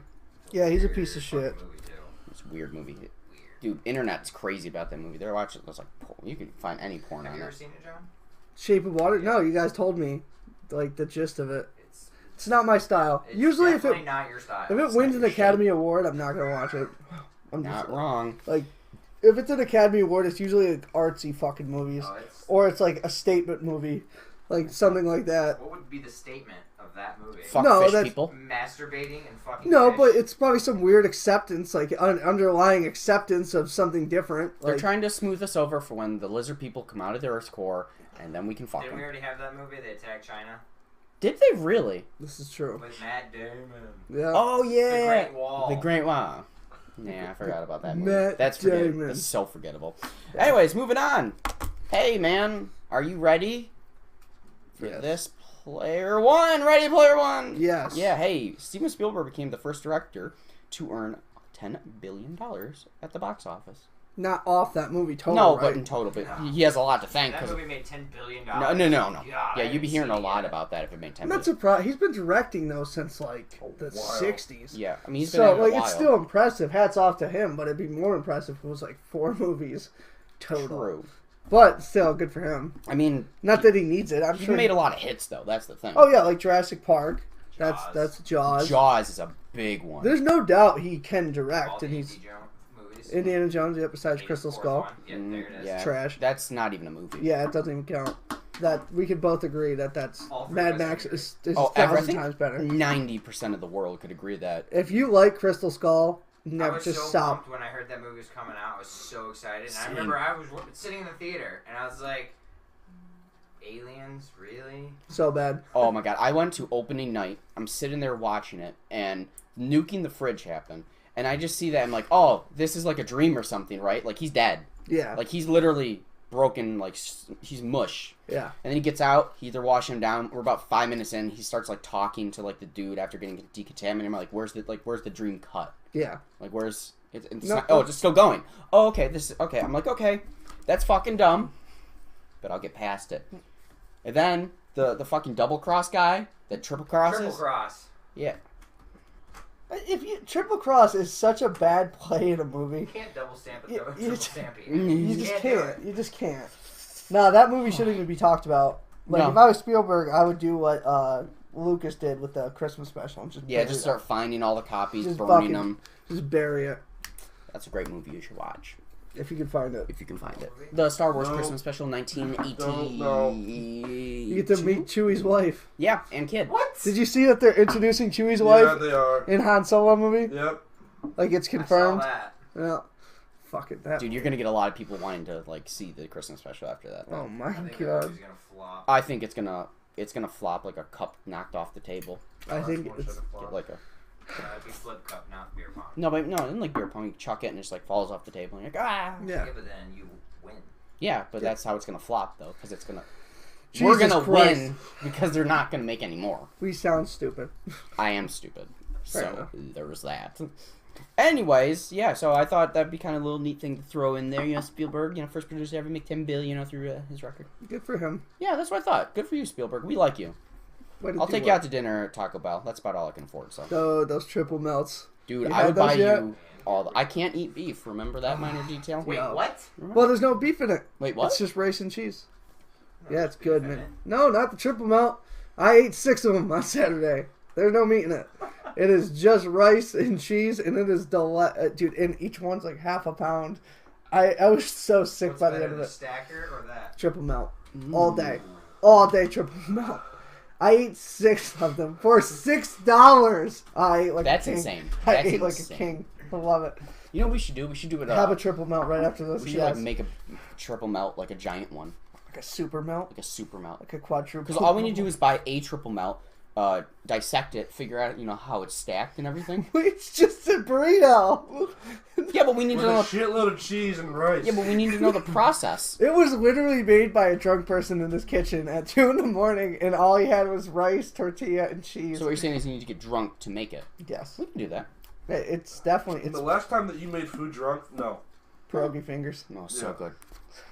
Yeah, he's a Weird piece of shit. fucking movie, too. it's a weird movie. Dude, internet's crazy about that movie. They're watching. It's like you can find any porn Have on you ever it. seen it, John? Shape of Water? No, you guys told me like the gist of it. It's It's not my style. It's Usually, if definitely it not your style. wins an Academy Award, I'm not gonna watch it. I'm Not just wrong. like, if it's an Academy Award, it's usually like artsy fucking movies, Oh, it's, or it's like a statement movie, like something like that. what would be the statement of that movie? Fuck No, fish that's- people. Masturbating and fucking No, fish? but it's probably some weird acceptance, like underlying acceptance of something different. They're Like, trying to smooth us over for when the lizard people come out of the Earth's core, and then we can fuck Didn't we them. already have that movie? They attacked China Did they really? this is true. with Matt Damon. Yeah. Oh The yeah, Great Wall. The Great Wall. Yeah, I forgot about that movie. Matt That's forgettable. Damon. That's so forgettable. Anyways, moving on. Hey man, are you ready for Yes. this? Player One, Ready Player One. Yes. Yeah. Hey, Steven Spielberg became the first director to earn $10 billion at the box office. Not off that movie total. No, right? but in total, but he has a lot to thank. That 'Cause movie made $10 billion. no. God, Yeah, I you'd be haven't hearing a seen it lot yet. about that if it made 10 I'm billion. not surprised. He's been directing though since like the while. 60s. Yeah, I mean he's been So at it a like while. it's still impressive. Hats off to him, but it'd be more impressive if it was like 4 movies total. True. But still, good for him. I mean, Not that he needs it. I'm he sure. made a lot of hits though. That's the thing. Oh yeah, like Jurassic Park. Jaws. That's Jaws. Jaws is a big one. There's no doubt he can All direct, the and he's Indiana Jones movies. Indiana Jones. Yep, besides 84th Crystal Skull. one. Yeah, there it is. Yeah, Trash. That's not even a movie. Yeah, it doesn't even count. That we could both agree that that's All three Mad of us Max agree. is Oh, I 1,000 think times better. 90% of the world could agree that. If you like Crystal Skull, never was just so stop. pumped when I heard that movie was coming out. I was so excited. And I remember I was sitting in the theater, and I was like, aliens? Really? So bad. Oh my god, I went to opening night. I'm sitting there watching it, and nuking the fridge happened. And I just see that, I'm like, oh, this is like a dream or something, right? Like, he's dead. Yeah. Like, he's literally broken, like, he's mush. Yeah. And then he gets out, he either washing him down, we're about 5 minutes in, he starts, like, talking to, like, the dude after getting decontaminated. I'm like, where's the dream cut? Yeah. Like, where's, it's No, not, oh, it's still going. Oh, okay, okay. I'm like, okay, that's fucking dumb, but I'll get past it. And then, the fucking double cross guy, that triple crosses. Triple cross. Yeah. If you triple cross is such a bad play in a movie. You can't double stamp it, You- though. you Triple just- stamp it. You just do can't. it. You just can't. No, that movie shouldn't even be talked about. Like, No. if I was Spielberg, I would do what Lucas did with the Christmas special. And just Yeah, bury just it. start finding all the copies, Just burning fucking- them. Just bury it. That's a great movie you should watch. If you can find it. If you can find it. The Star Wars No. Christmas Special 1980. No. You get to meet Chewie's wife. Yeah, and kid. What? Did you see that they're introducing Chewie's Yeah, wife they are. in Han Solo movie? Yep. Like, it's I saw confirmed? that. Yeah. Fuck it. That. Dude, you're gonna get a lot of people wanting to like see the Christmas Special after that. Oh my I think that god. movie's gonna flop. I think it's gonna flop like a cup knocked off the table. I think One it's. should have flopped. Get like a It'd be flip cup, not beer pong. no, but no, in like beer pong, you chuck it and it just like falls off the table. And you're like ah. Yeah. Yeah, but then you win. Yeah, but that's how it's gonna flop though, because it's gonna. Jesus we're gonna Christ. win because they're not gonna make any more. We sound stupid. I am stupid, Fair so enough. there was that. Anyways, yeah, so I thought that'd be kind of a little neat thing to throw in there. You know, Spielberg, you know, first producer to ever make $10 billion, through his record. Good for him. Yeah, that's what I thought. Good for you, Spielberg. We like you. Way to I'll do take it. you out to dinner at Taco Bell. That's about all I can afford. So, Oh, those triple melts. dude, You I had would those buy yet? you all. I can't eat beef. Remember that minor detail? Wait, No. what? Well, there's no beef in it. Wait, what? It's just rice and cheese. No, Yeah, it's beef good, in man. it. No, not the triple melt. I ate 6 of them on Saturday. There's no meat in it. It is just rice and cheese, and it is dude. And each one's like half a pound. I was so sick What's by the better, end of the it. stacker or that? Triple melt all day triple melt. I ate 6 of them for $6. I ate like That's a king. insane. I That's ate like insane. a king. I love it. You know what we should do? We should do it. Have a triple melt right after this. we should Yes. like make a triple melt, like a giant one, like a super melt, like a super melt. like a quadruple. Because all we need to do is buy a triple melt, dissect it, figure out how it's stacked and everything. It's just a burrito. Yeah, but we need With to a know. shitload of cheese and rice. Yeah, but we need to know the process. It was literally made by a drunk person in his kitchen at 2 a.m, and all he had was rice, tortilla, and cheese. So what you're saying is you need to get drunk to make it. Yes, We can do that. it's definitely The last time that you made food drunk, no. pierogi fingers. No, so Yeah. good.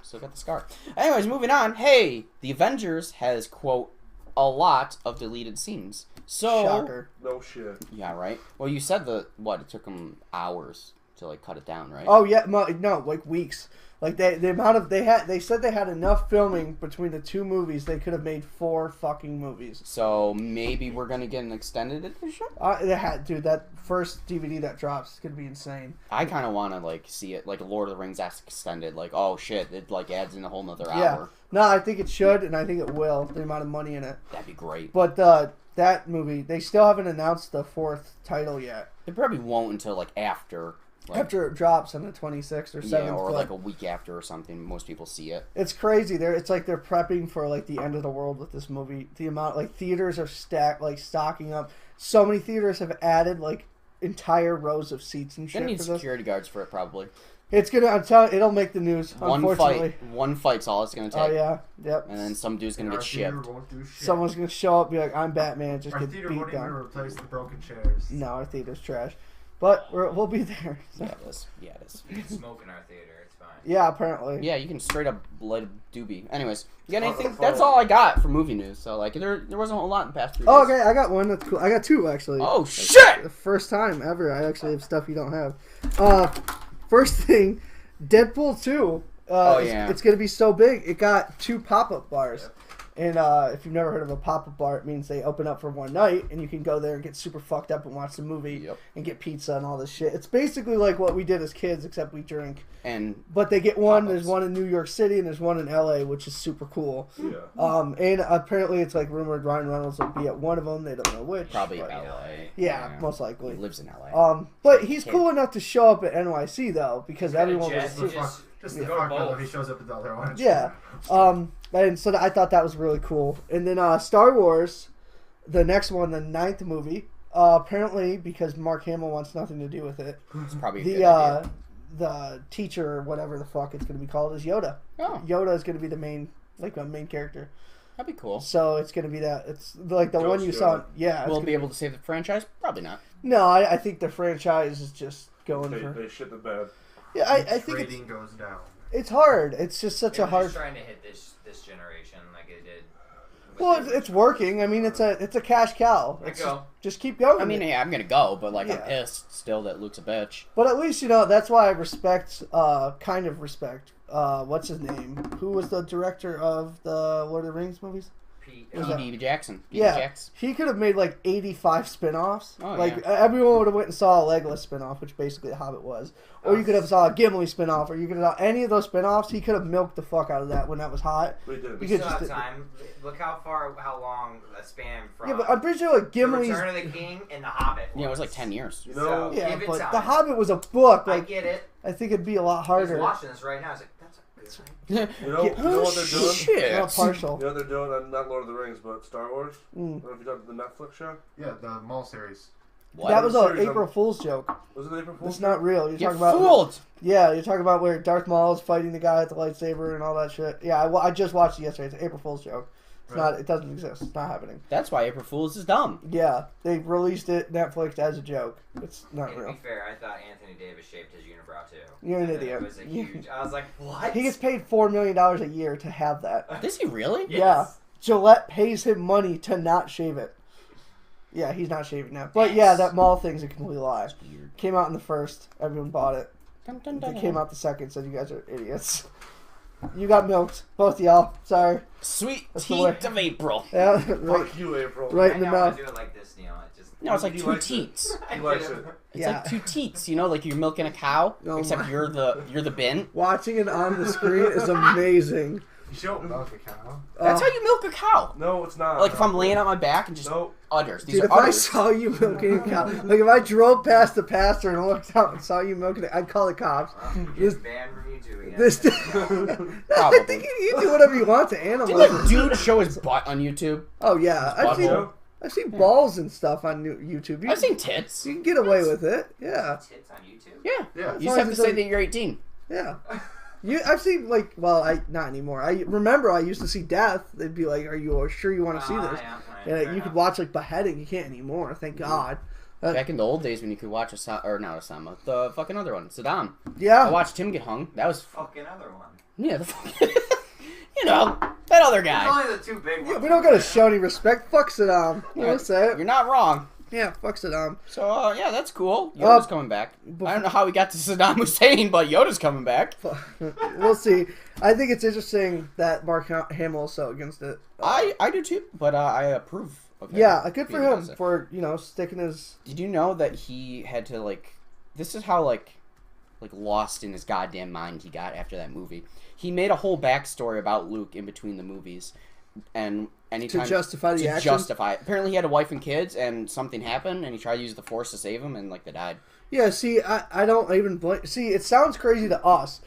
Still got the scar. Anyways, moving on. Hey, the Avengers has quote a lot of deleted scenes. So Shocker. No shit. yeah, right. Well, you said it took them hours to like cut it down, right? Oh yeah, no, like weeks. Like the amount of they said they had enough filming between the 2 movies. They could have made 4 fucking movies. So maybe we're gonna get an extended edition. They had, dude. That first DVD that drops is gonna be insane. I kind of want to like see it like Lord of the Rings as extended. Like, oh shit, it like adds in a whole nother Yeah. hour. No, I think it should, and I think it will. The amount of money in it. That'd be great. But that movie, they still haven't announced the 4th title yet. They probably won't until like after. Like, After it drops on the 26th or 7th. yeah, or but like a week after or something. Most people see it. it's crazy. It's like they're prepping for like the end of the world with this movie. The amount like theaters are stocking up. So many theaters have added like entire rows of seats and They shit need for this. security guards for it probably. It's gonna. I'm telling. It'll make the news. Unfortunately. One fight's all it's gonna take. Oh yeah. Yep. And then some dude's gonna Our get theater shipped. won't do shit. Someone's gonna show up, and be like, "I'm Batman." Just Our get theater beat won't even down. replace the broken chairs. No, our theater's trash, but we'll be there. So. Yeah, it is. Yeah, it is. You can smoke in our theater. It's fine. Yeah, apparently. Yeah, you can straight up light a doobie. Anyways, you got Oh, anything? oh. That's all I got for movie news. So like, there wasn't a whole lot in the past 3 days. Oh, okay. I got one that's cool. I got 2 actually. Oh shit! The first time ever I actually have stuff you don't have. First thing, Deadpool 2. Oh, yeah. It's going to be so big. It got 2 pop-up bars. And if you've never heard of a pop-up bar, it means they open up for one night, and you can go there and get super fucked up and watch the movie and get pizza and all this shit. It's basically like what we did as kids, except we drink. But they get one. There's one in New York City, and there's one in L.A., which is super cool. Yeah. And apparently it's like rumored Ryan Reynolds will be at one of them. They don't know which. Probably L.A. Yeah, most likely. He lives in L.A. But he's cool enough to show up at NYC, though, because everyone was... Just the fuck if he shows up at the other one. Yeah. And so I thought that was really cool. And then Star Wars, the next one, the 9th movie, apparently because Mark Hamill wants nothing to do with it. It's probably a good idea. The teacher, or whatever the fuck it's going to be called, is Yoda. Oh. Yoda is going to be the main character. That'd be cool. So it's going to be that. It's like the Ghost one you Yoda. saw. Yeah. Will it be able to save the franchise? Probably not. No, I think the franchise is just going for... They shit the bed. Yeah, I think rating goes down. It's hard. It's just such a hard... Just trying to hit this generation like it did. Well, it's working. I mean, it's a cash cow. It's just keep going. I mean, yeah, I'm gonna go, but like I'm pissed still that Luke's a bitch. But at least that's why I respect, kind of respect. What's his name? Who was the director of the Lord of the Rings movies? P.D. Jackson. He could have made like 85 spin-offs. Everyone would have went and saw a Legolas spin-off, which basically The Hobbit was. Or you could have saw a Gimli spin-off, or you could have saw any of those spin-offs. He could have milked the fuck out of that when that was hot. We did. We still have time. Look how long a span from... Yeah, but I'm pretty sure like Gimli's... The Return of the King and The Hobbit. Yeah, it was like 10 years. You know, yeah, but The Hobbit was a book. Like, I get it. I think it'd be a lot harder. He's watching this right now. He's like, that's a you know what they're doing? Shit. Not partial. You know what they're doing? Not Lord of the Rings, but Star Wars. I don't know if you've done the Netflix show. Yeah, the Mall series. What? That was an April Fool's joke. Was it April Fool's? It's not real. You're talking about fooled. Yeah, you're talking about where Darth Maul is fighting the guy with the lightsaber and all that shit. Yeah, I just watched it yesterday. It's an April Fool's joke. It's not. It doesn't exist. It's not happening. That's why April Fool's is dumb. Yeah, they released it Netflix as a joke. It's not real. To be fair, I thought Anthony Davis shaped his unibrow too. You're an idiot. It was a huge. I was like, what? He gets paid $4 million a year to have that. Does he really? Yes. Yeah, Gillette pays him money to not shave it. Yeah, he's not shaving now. But yeah, that mall thing's a complete lie. Came out in the first. Everyone bought it. It came out the second. Said you guys are idiots. You got milked, both of y'all. Sorry. Sweet teat of April. Yeah, right. Fuck you, April. Right in the I mouth. do it like this, Neal. It just... No, it's like two teats. He likes it. It's like two teats. You know, like you're milking a cow, except you're the bin. Watching it on the screen is amazing. You don't milk a cow. That's how you milk a cow. No, it's not. Like if I'm laying on my back and just udders. These Dude, are if udders. I saw you milking a cow, like if I drove past the pasture and looked out and saw you milking it, I'd call the cops. This banned from YouTube again. This I think you do whatever you want to animals. Did that dude show his butt on YouTube? Oh yeah, I've seen balls and stuff on YouTube. I've seen tits. You can get away with it. Yeah. Tits on YouTube? Yeah. You just have to say that you're 18. Yeah. I've seen not anymore. I remember I used to see death. They'd be like, "Are you sure you want to see this?" And you could watch like beheading. You can't anymore. Thank God. Back in the old days when you could watch Osama, the fucking other one, Saddam. Yeah. I watched him get hung. That was fucking other one. Yeah, the fucking you know that other guy. There's only the two big ones. Yeah, we don't gotta show any respect. Fuck Saddam. Let's say it. You're not wrong. Yeah, fuck Saddam. So, yeah, that's cool. Yoda's coming back. I don't know how we got to Saddam Hussein, but Yoda's coming back. We'll see. I think it's interesting that Mark Hamill is so against it. I do too, but I approve of him. Yeah, good for him for, sticking his... Did you know that he had to, this is how, lost in his goddamn mind he got after that movie. He made a whole backstory about Luke in between the movies. And anytime to justify the action? Justify it. Apparently he had a wife and kids, and something happened, and he tried to use the Force to save them, and they died. Yeah, see, I don't even blame... See, it sounds crazy to us,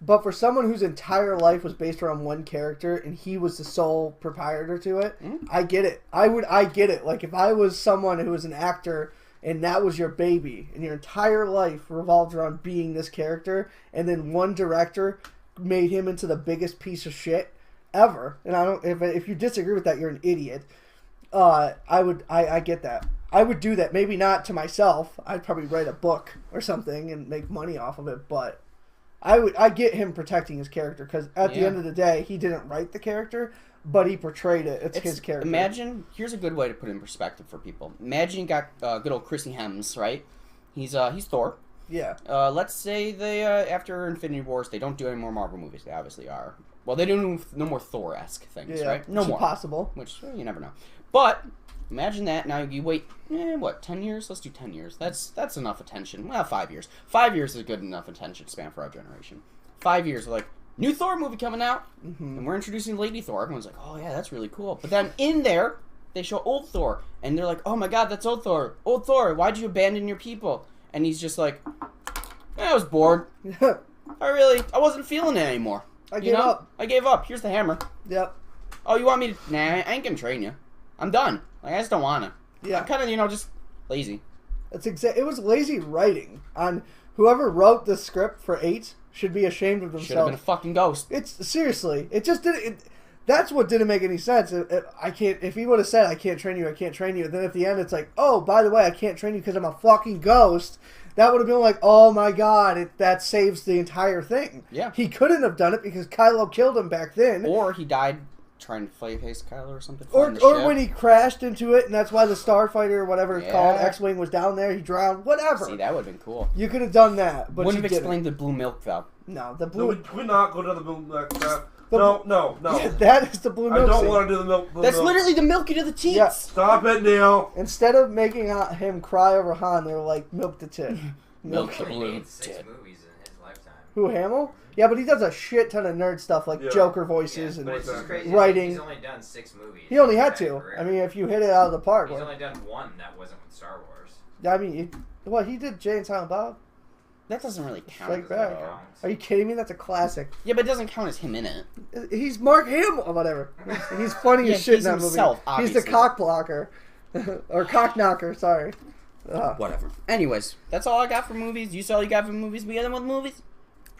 but for someone whose entire life was based around one character, and he was the sole proprietor to it, I get it. I get it. Like, if I was someone who was an actor, and that was your baby, and your entire life revolved around being this character, and then one director made him into the biggest piece of shit ever, and I don't. If you disagree with that, you're an idiot. I get that. I would do that. Maybe not to myself. I'd probably write a book or something and make money off of it. But I get him protecting his character because at the end of the day, he didn't write the character, but he portrayed it. It's his character. Imagine. Here's a good way to put it in perspective for people. Imagine you got good old Chrissy Hemsworth, right? He's Thor. Yeah. Let's say they after Infinity Wars, they don't do any more Marvel movies. They obviously are. Well, they do no more Thor-esque things, right? No more. Possible. Which, you never know. But, imagine that. Now you wait, 10 years? Let's do 10 years. That's enough attention. Well, 5 years. 5 years is a good enough attention span for our generation. 5 years, we're like, new Thor movie coming out, and we're introducing Lady Thor. Everyone's like, oh, yeah, that's really cool. But then in there, they show old Thor, and they're like, oh, my God, that's old Thor. Old Thor, why'd you abandon your people? And he's just like, I was bored. I wasn't feeling it anymore. I gave up. I gave up. Here's the hammer. Yep. Oh, you want me to... Nah, I ain't gonna train you. I'm done. Like, I just don't wanna. Yeah. I'm kind of, just lazy. It was lazy writing. On whoever wrote the script for 8 should be ashamed of themselves. Should have been a fucking ghost. It's seriously. It just didn't... That's what didn't make any sense. If he would have said, I can't train you, then at the end it's like, oh, by the way, I can't train you because I'm a fucking ghost... That would have been like, oh my God, that saves the entire thing. Yeah. He couldn't have done it because Kylo killed him back then. Or he died trying to face Kylo or something. Or when he crashed into it, and that's why the Starfighter or whatever it's called, X-Wing was down there, he drowned, whatever. See, that would have been cool. You could have done that, but wouldn't have explained the blue milk, though. No, the blue... Can we not go to the blue milk crap? No. Yeah, that is the blue milk. I don't want to do the milk. That's literally the milk you to the teats. Yeah. Stop it, Neal. Instead of making him cry over Han, they were like, milk the tit. Milk the He blue made 6 tit. movies in his lifetime. Who, Hamill? Yeah, but he does a shit ton of nerd stuff like Joker voices and but it's just crazy. writing. He's only done 6 movies. He only had to. I mean, if you hit it out of the park. He's only done 1 that wasn't with Star Wars. I mean, he did Jay and Silent Bob. That doesn't really count. Strike Back. Are you kidding me? That's a classic. Yeah, but it doesn't count as him in it. He's Mark Hamill or whatever. He's funny as shit in that himself, movie. obviously. He's the cock blocker. Or cock knocker, sorry. Whatever. Anyways, that's all I got for movies. You saw all you got for movies? We got them with movies?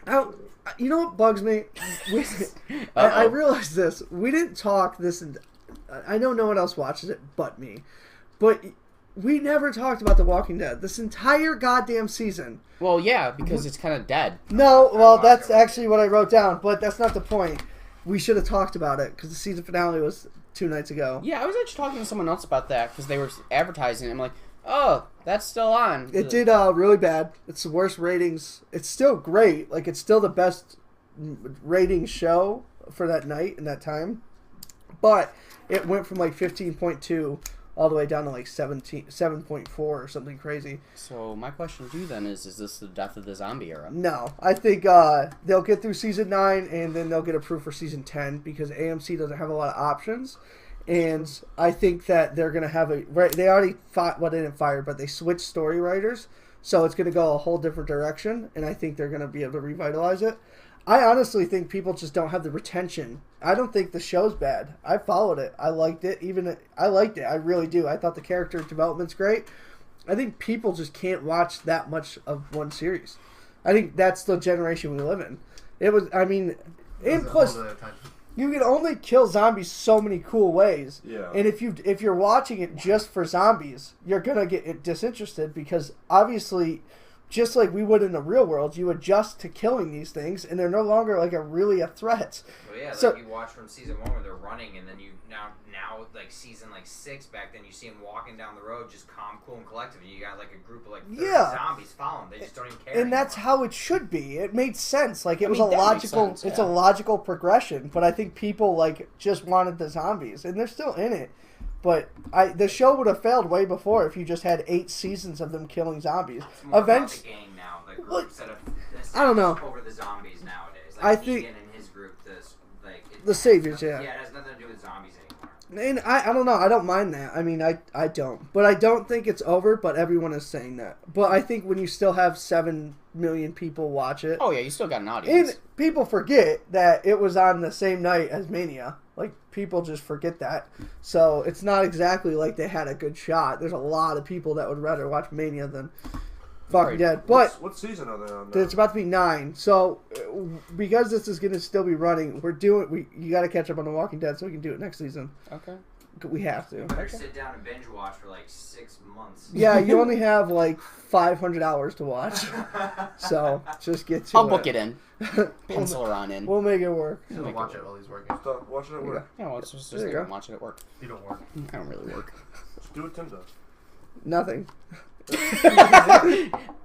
You know what bugs me? I realized this. We didn't talk this, and I know no one else watches it but me. But we never talked about The Walking Dead this entire goddamn season. Well, yeah, because it's kind of dead. No, well, that's actually what I wrote down, but that's not the point. We should have talked about it, because the season finale was 2 nights ago. Yeah, I was actually talking to someone else about that, because they were advertising it. I'm like, oh, that's still on. It did really bad. It's the worst ratings. It's still great. Like, it's still the best rating show for that night and that time. But it went from, like, 15.2 all the way down to, like, 7.4 or something crazy. So, my question to you then is this the death of the zombie era? No. I think they'll get through Season 9, and then they'll get approved for Season 10, because AMC doesn't have a lot of options. And I think that they're going to have they already they didn't fire, but they switched story writers. So it's going to go a whole different direction, and I think they're going to be able to revitalize it. I honestly think people just don't have the retention. I don't think the show's bad. I followed it. I liked it. I liked it. I really do. I thought the character development's great. I think people just can't watch that much of one series. I think that's the generation we live in. And plus, you can only kill zombies so many cool ways. Yeah. And if you're watching it just for zombies, you're gonna get disinterested, because obviously, just like we would in the real world, you adjust to killing these things, and they're no longer like really a threat. Well, yeah, so, like you watch from season 1 where they're running, and then you now like season 6 back then, you see them walking down the road just calm, cool, and collective, and you got like a group of like 30 zombies following them. They just don't even care. And anymore. that's how it should be. It made sense. Like it was a logical. Sense, It's a logical progression. But I think people like just wanted the zombies, and they're still in it. But the show would have failed way before if you just had 8 seasons of them killing zombies. It's more about the gang now, the group instead of I don't know. over the zombies nowadays. Like I think Negan and his group, the saviors, nothing, yeah. Yeah, it has nothing to do with zombies anymore. And I don't know. I don't mind that. I mean, I don't. But I don't think it's over, but everyone is saying that. But I think when you still have 7 million people watch it. Oh, yeah, you still got an audience. And people forget that it was on the same night as Mania. Like, people just forget that. So it's not exactly like they had a good shot. There's a lot of people that would rather watch Mania than Walking Dead. But what season are they on now? it's about to be 9. So because this is going to still be running, you got to catch up on The Walking Dead so we can do it next season. Okay. We have to. You better sit down and binge watch for like 6 months. Yeah, you only have like 500 hours to watch. So just get to I'll book it in. Pencil her on in. We'll make it work. He's gonna watch it while he's working. Stop watching it work. Yeah, well, it's just There you go. watch it at work. You don't work. I don't really work. Just do what Tim does. Nothing.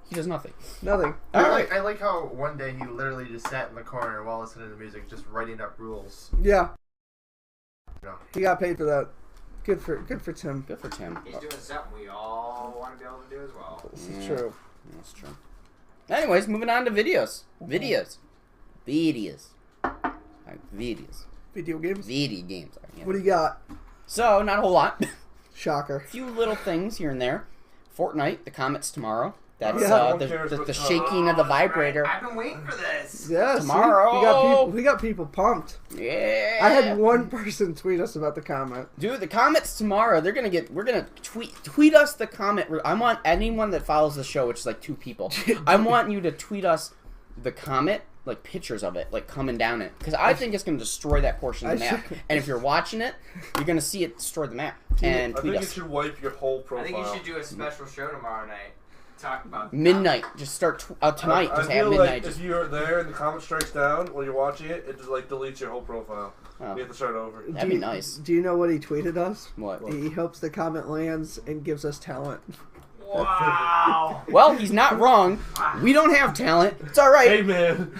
He does nothing. Nothing. I like how one day he literally just sat in the corner while listening to music, just writing up rules. Yeah. No. He got paid for that. Good for Tim. Good for Tim. He's doing something we all want to be able to do as well. This is true. That's true. Anyways, moving on to videos. Videos. Video games? Video games. Yeah. What do you got? So, not a whole lot. Shocker. A few little things here and there. Fortnite, the comet's tomorrow. That's Yeah. the shaking of the vibrator. I've been waiting for this. Yes. Tomorrow. We got people pumped. Yeah. I had one person tweet us about the comment. Dude, the comet's tomorrow. We're gonna tweet us the comet. I want anyone that follows the show, which is like 2 people. I want you to tweet us the comet, like pictures of it, like coming down it, because I think it's gonna destroy that portion of the map. And if you're watching it, you're gonna see it destroy the map. And I tweet think us. you should wipe your whole I profile. think you should do a special show tomorrow night. Talk about Midnight. Just start tonight. I Just feel have like midnight. if you're there and the comment strikes down while you're watching it, it just like deletes your whole profile. Oh. You have to start over. That'd be nice. Do you know what he tweeted us? What? He hopes the comment lands and gives us talent. Wow. Well, he's not wrong. We don't have talent. It's all right. Hey man,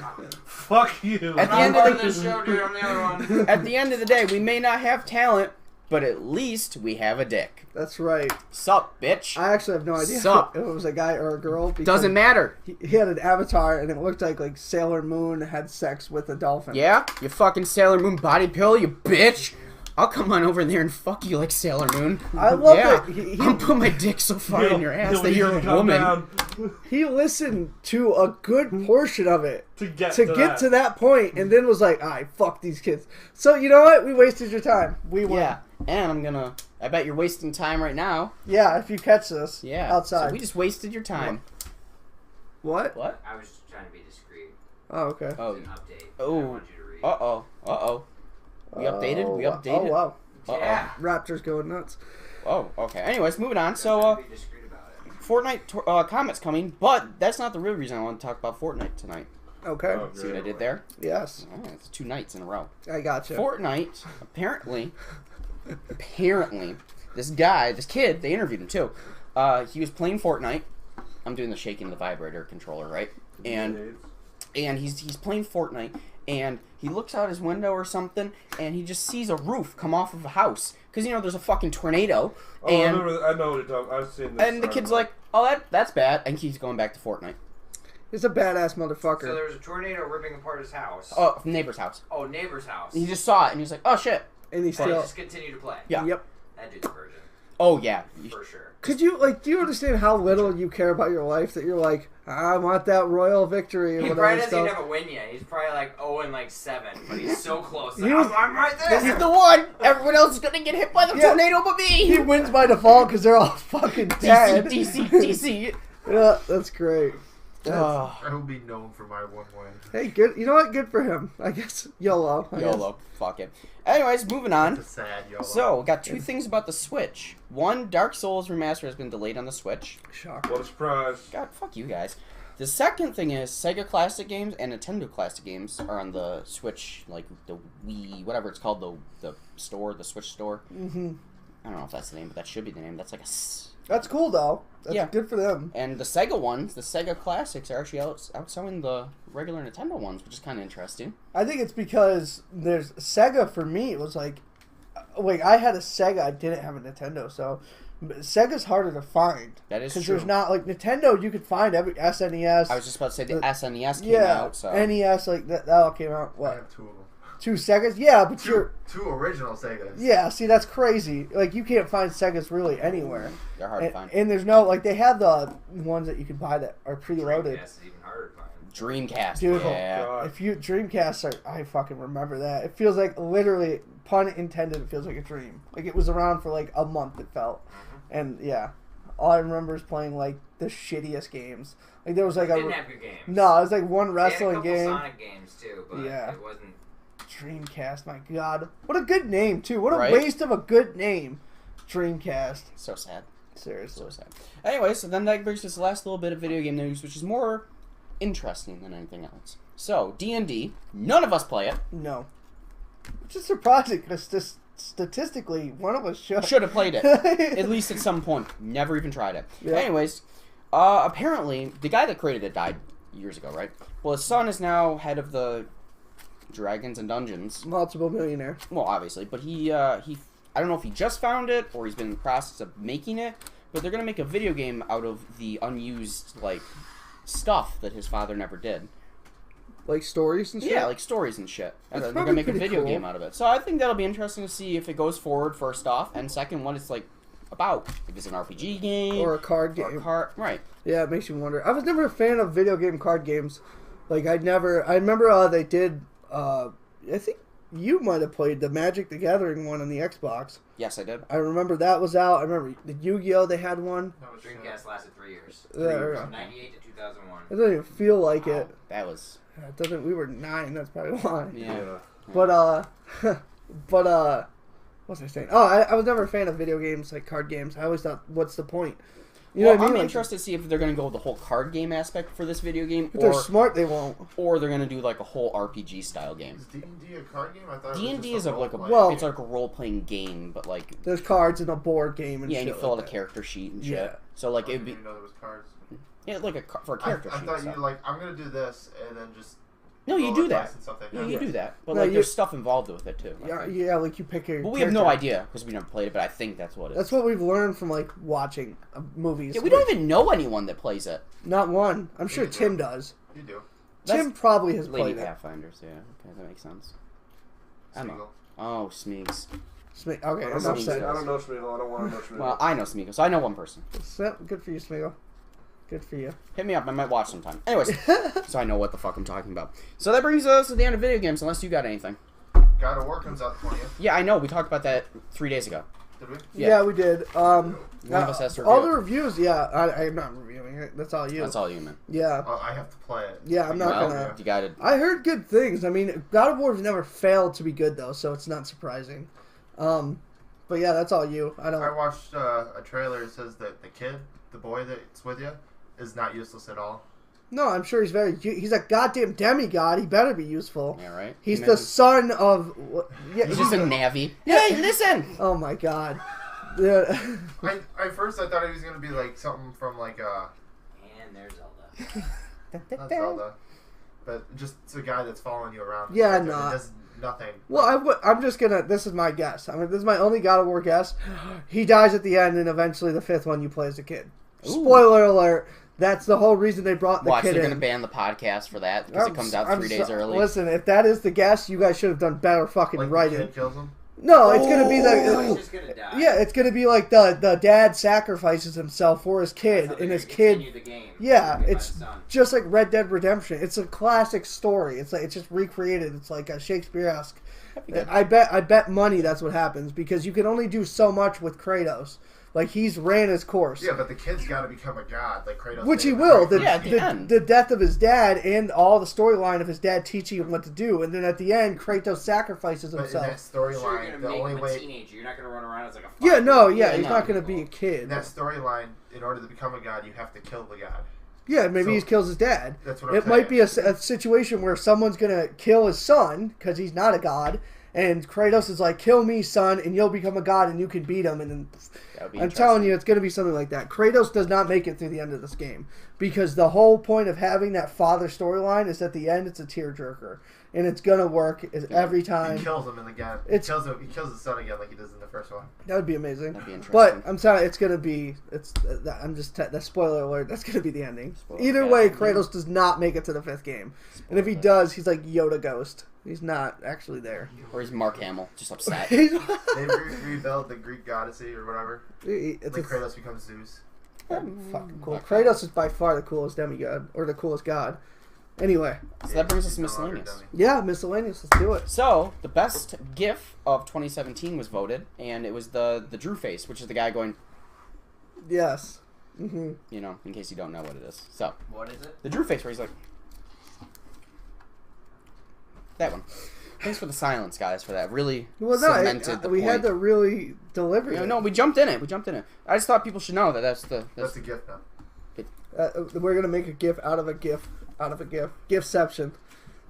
fuck you. At the I'm end part of of this show, dude. I'm the other one. At the end of the day, we may not have talent, but at least we have a dick. That's right. Sup, bitch? I actually have no idea Sup? if it was a guy or a girl. because Doesn't matter. He had an avatar and it looked like Sailor Moon had sex with a dolphin. Yeah? You fucking Sailor Moon body pill, you bitch. I'll come on over there and fuck you like Sailor Moon. I love yeah. it. I'll put my dick so far in your ass that you're a woman. He listened to a good portion of it To get to that point, and then was like, "I fuck these kids." So you know what? We wasted your time. We won. Yeah. And I bet you're wasting time right now. Yeah. If you catch this. Yeah. Outside. So we just wasted your time. What? What? I was just trying to be discreet. Oh, okay. Oh. It's an update. Oh. I want you to read. Uh-oh. We updated? We updated? Oh, wow. Yeah. Raptors going nuts. Oh, okay. Anyways, moving on. Trying So, to be discreet about it. Fortnite Comet's coming, but that's not the real reason I want to talk about Fortnite tonight. Okay. Oh, See what I did there? Yes. Oh, it's 2 nights in a row. I got you. Fortnite, apparently, this kid, they interviewed him too. He was playing Fortnite. I'm doing the shaking of the vibrator controller, right? And he's playing Fortnite, and he looks out his window or something, and he just sees a roof come off of a house. Because, there's a fucking tornado. Oh, and, I know what you're talking. I've seen this. and the kid's like, oh, that's bad. And he's going back to Fortnite. He's a badass motherfucker. So there was a tornado ripping apart his house. Oh, neighbor's house. Oh, neighbor's house. And he just saw it, and he was like, oh, shit. And he So he still. just continued to play. Yeah. Yep. That dude's a virgin. Oh, yeah. For sure. Could you do you understand how little you care about your life that you're like, I want that royal victory and He whatever probably doesn't even stuff? have a win yet. He's probably like 0-7, but he's so close. He was- I'm right there. He's the one! Everyone else is gonna get hit by the Yeah. tornado but He me! wins by default because they're all fucking dead. DC. Yeah, that's great. That's- Oh, I will be known for my one way. Hey, good. You know what? Good for him. I guess YOLO. I guess. YOLO. Fuck it. Anyways, moving on. It's a sad YOLO. So, we got 2 things about the Switch. One, Dark Souls Remaster has been delayed on the Switch. Shocker. What a surprise. God, fuck you guys. The second thing is Sega Classic games and Nintendo Classic games are on the Switch, like the Wii, whatever it's called, the store, the Switch store. Mm-hmm. I don't know if that's the name, but that should be the name. That's like a... That's cool though. That's Yeah. good for them. And the Sega ones, the Sega Classics, are actually outselling the regular Nintendo ones, which is kind of interesting. I think it's because there's Sega for me. It was like, wait, I had a Sega. I didn't have a Nintendo, so Sega's harder to find. That is Because true. there's not like Nintendo. You could find every SNES. I was just about to say the SNES came yeah, out, so... NES like that all came out. I What? have 2 of them. 2 Segas? Yeah, but you're. Two original Segas. Yeah, see that's crazy. Like you can't find Segas really anywhere. They're hard to find. And there's no like they have the ones that you can buy that are preloaded. Dreamcast is even harder to find. Dreamcast, Dude, yeah. God. If you Dreamcast, I fucking remember that. It feels like literally, pun intended. It feels like a dream. Like it was around for like a month. It felt, and yeah, all I remember is playing like the shittiest games. Like there was like Didn't have good games. no, it was like one They had a wrestling couple game. Sonic games too, but Yeah. it wasn't. Dreamcast, my god, what a good name too. What a Right? waste of a good name. Dreamcast, So sad. seriously. So sad. Anyway, so then that brings us to the last little bit of video game news, which is more interesting than anything else. So, D&D, none of us play it. No, which is surprising because statistically, one of us should. Should have played it. At least at some point. Never even tried it. Yeah. Anyways, Apparently, the guy that created it died years ago, right? Well, his son is now head of the Dragons and Dungeons. Multiple millionaire. Well, obviously, but he I don't know if he just found it or he's been in the process of making it, but they're gonna make a video game out of the unused like stuff that his father never did. Like stories and shit? Yeah, like stories and shit. And That's they're gonna make a pretty video cool. game out of it. So I think that'll be interesting to see if it goes forward, first off, and second, what it's like about. If it's an RPG game Or a card game. Right. Yeah, it makes you wonder. I was never a fan of video game card games. Like, I remember they did, I think you might have played the Magic the Gathering one on the Xbox. Yes, I did. I remember that was out. I remember the Yu-Gi-Oh! They had one. That was Dreamcast lasted 3 years. Yeah, From 98 to 2001. it doesn't even feel like it. That was... It doesn't. We were 9. That's probably why. Yeah. But what was I saying? Oh, I was never a fan of video games, like card games. I always thought, what's the point? You know what I mean? I'm Like, interested to see if they're going to go with the whole card game aspect for this video game, if they're smart, they won't. or they're going to do like a whole RPG style game. Is D&D a card game? I thought D&D is like a Well- it's like a role playing game, but like There's cards in a board game and yeah, shit and you fill out like a that. character sheet and shit. Yeah. So like I it'd didn't be even know there was cards. yeah, like for a character I sheet. thought so. you like I'm gonna do this and then just No, you roll do a that. dice and something. Yeah, you Yeah. do that. But No, like you- there's stuff involved with it too. I Yeah, think. yeah, like you pick your. But we have no character. idea because we never played it. But I think that's what it is. That's what we've learned from like watching movies. Yeah, we don't even know anyone that plays it. Not one. I'm sure You do. Tim does. You do. Tim probably has Lady played it. Pathfinders. Yeah, okay, that makes sense. I don't know. Smeagol. Oh, Smeegs. Okay, I don't know enough Smeagol. said. I don't know Smeagol. I don't want to know Smeagol. Well, I know Smeagol, so I know one person. Good for you, Smeagol. Good for you. Hit me up. I might watch sometime. Anyways, so I know what the fuck I'm talking about. So that brings us to the end of video games, unless you got anything. God of War comes out the 20th. Yeah, I know. We talked about that 3 days ago. Did we? Yeah. Yeah, we did. One of us has to all review the it. reviews. Yeah, I'm not reviewing it. That's all you. That's all you meant. Yeah, Oh, I have to play it. Yeah, I'm not Well, gonna. you got it. I heard good things. I mean, God of War has never failed to be good though, so it's not surprising. But yeah, that's all you. I don't. I watched a trailer that says that the boy that's with you, is not useless at all. No, I'm sure he's a goddamn demigod. He better be useful. Yeah, right. He's Imagine- the son of. Yeah, He's just a Navi. Yeah. Hey, listen. Oh my god. Yeah. At first I thought he was gonna be like something from like And there's Zelda. not Zelda, but just a guy that's following you around. Yeah, and no. does nothing. Well, I'm just gonna. This is my guess. I mean, this is my only God of War guess. He dies at the end, and eventually the fifth one you play as a kid. Ooh. Spoiler alert. That's the whole reason they brought the Watch, kid they're in. going to ban the podcast for that because it comes out 3 days early. Listen, if that is the guess, you guys should have done better fucking Like the writing. kid kills him. No, it's gonna be He's the. just gonna die. Yeah, it's gonna be like the dad sacrifices himself for his kid, and his kid. The game. Yeah, By the it's son. just like Red Dead Redemption. It's a classic story. It's like it's just recreated. It's like a Shakespeare-esque. I bet money that's what happens because you can only do so much with Kratos. Like he's ran his course. Yeah, but the kid's got to become a god, like Kratos. Which he did. will. Yeah, at the end. The death of his dad and all the storyline of his dad teaching him what to do, and then at the end, Kratos sacrifices But in himself. that Sure, you're storyline, gonna the make only him a way teenager. You're not gonna run around as like a. Yeah, no, Yeah, he's no. not gonna be a kid. in that storyline, in order to become a god, you have to kill the god. Yeah, maybe So- he kills his dad. That's what I'm It might be a saying. situation where someone's gonna kill his son because he's not a god, and Kratos is like, "Kill me, son, and you'll become a god, and you can beat him." And then That would be I'm telling you, interesting. it's gonna be something like that. Kratos does not make it through the end of this game because the whole point of having that father storyline is at the end it's a tearjerker, and it's gonna work every He time. kills him in the game. He It's- kills him. He kills his son again, like he does in the first one. That would be amazing. That'd be interesting. But I'm telling you, it's gonna be. I'm just. That spoiler alert. That's gonna be the ending. Spoiler, Either yeah. way, Kratos does not make it to the fifth game, and if he Spoiler. does, he's like Yoda Ghost. He's not actually there. Or he's Mark Hamill, just upset. They rebuild the Greek goddessy or whatever. It's Like Kratos becomes Zeus. fucking cool. Okay. Kratos is by far the coolest demigod or the coolest god. Anyway, So that brings us to He's no longer miscellaneous. dummy. yeah, miscellaneous. Let's do it. So the best GIF of 2017 was voted, and it was the Drew face, which is the guy going, Yes. you know, in case you don't know what it is. So What is it? the Drew face, where he's like, that one. Thanks for the silence, guys, for that. Really Well, cemented the we point. had to really deliver. You know, it. no, we jumped in it. I just thought people should know that that's That's a gift now. We're gonna make a GIF out of a GIF out of a GIF. GIFception.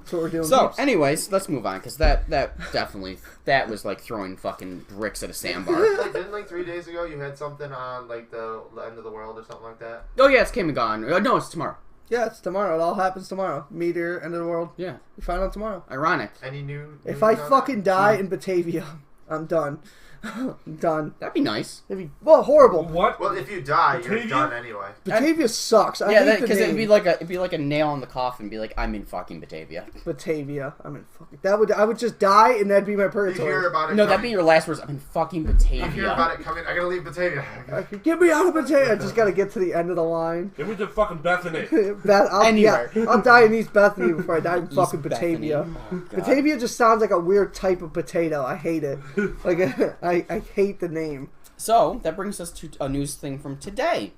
That's what we're doing. So, peeps. anyways, let's move on, because that definitely, that was like throwing fucking bricks at a sandbar. Didn't like 3 days ago you had something on like the end of the world or something like that? Oh yeah, it's came and gone. No, it's tomorrow. Yeah, it's tomorrow. It all happens tomorrow. Meteor, end of the world. Yeah. We find out tomorrow. Ironic. Any new? If news I on fucking that? die in Batavia, I'm done. I'm done. That'd be nice. It'd be, well, horrible. What? Well, if you die, you're Batavia? done anyway. Batavia sucks. I Yeah, hate the because it'd name. be like a nail in the coffin. Be like, I'm in fucking Batavia. Batavia. I mean, fucking. I would just die, and that'd be my You purgatory. hear about it? No, that'd coming. be your last words. I'm in fucking You hear Batavia. about it coming. I gotta leave Batavia. Get me out of Batavia. I just gotta get to the end of the line. Give me the fucking Bethany. Anywhere. I'll die in East Bethany before I die in East fucking Bethany. Batavia. Oh, God. Batavia just sounds like a weird type of potato. I hate it. Like I hate the name. So that brings us to a news thing from today.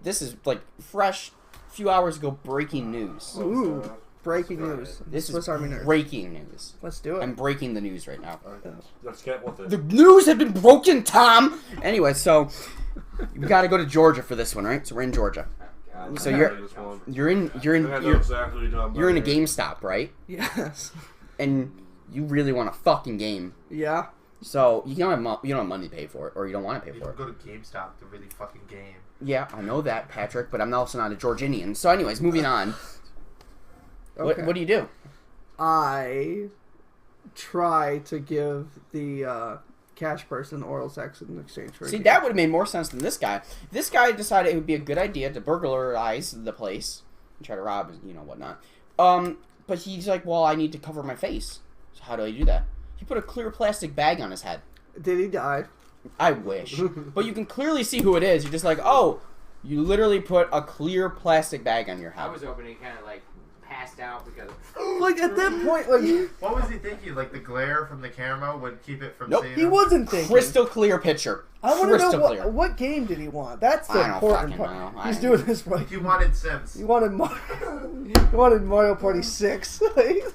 This is like fresh, a few hours ago, breaking news. Ooh, breaking news. This Swiss is Army knife. breaking news. Let's do it. I'm breaking the news right now. Let's get with it. The news has been broken, Tom. Anyway, so we got to go to Georgia for this one, right? So we're in Georgia. So I you're know this one. you're in I think I know you're, exactly what you're talking you're in a about here. GameStop, right? Yes. And you really want a fucking game. Yeah. So you don't have money to pay for it, or you don't want to pay You for can it. go to GameStop to really fucking game. Yeah, I know that, Patrick, but I'm also not a Georginian. So, anyways, moving on. Okay. What do you do? I try to give the cash person oral sex in exchange for. A See, game. that would have made more sense than this guy. This guy decided it would be a good idea to burglarize the place and try to rob, whatnot. But he's like, well, I need to cover my face. So how do I do that? He put a clear plastic bag on his head. Did he die? I wish. But you can clearly see who it is. You're just like, oh, you literally put a clear plastic bag on your I head. was hoping he kind of like passed out because of... Like at that point, like What was he thinking? Like the glare from the camera would keep it from Nope. seeing he him? wasn't thinking. Crystal clear picture. I want to Crystal know clear. what game did he want. That's the I don't important fucking part. know. I He's don't doing this right. He wanted Sims. He wanted he wanted Mario Party 6.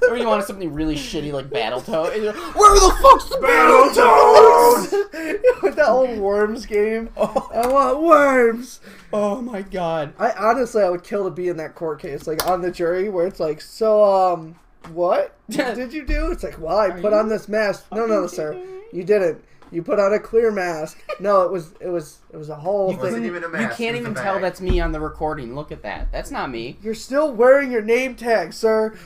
Or you wanted something really shitty like Battletoads. And you're like, where the fuck's the Battletoads? With that old Worms game. I want worms. Oh my god. I would kill to be in that court case, like on the jury, where it's like, so what did you do? It's like, well, I put on this mask. No, sir, you didn't. You put on a clear mask. No, it was a whole It wasn't thing. even a You mask. can't it was even a tell bag. that's me on the recording. Look at that. That's not me. You're still wearing your name tag, sir.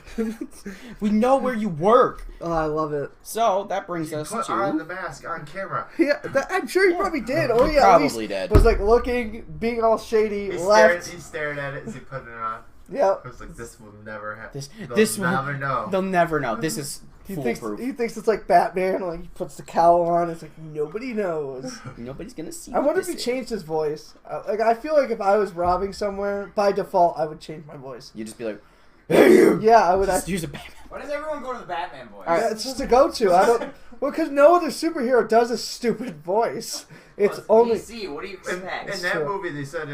We know where you work. Oh, I love it. So that brings You us put on the to. mask on camera. Yeah, I'm sure he probably did. Oh He yeah, probably at least did. was like looking, being all shady, left. He stared at it as he put it on. Yeah. I was like, this will never happen. This They'll never know. They'll never know. This is He thinks foolproof. it's like Batman. Like he puts the cowl on. It's like nobody knows. Nobody's gonna see. I wonder if this he is. changed his voice. I feel like if I was robbing somewhere, by default, I would change my voice. You just be like, hey you. Yeah, I would. Just use a Batman. Why does everyone go to the Batman voice? All right. Yeah, it's just a go-to. I don't. Well, because no other superhero does a stupid voice. It's only. DC. What do you In expect? that True. movie, they said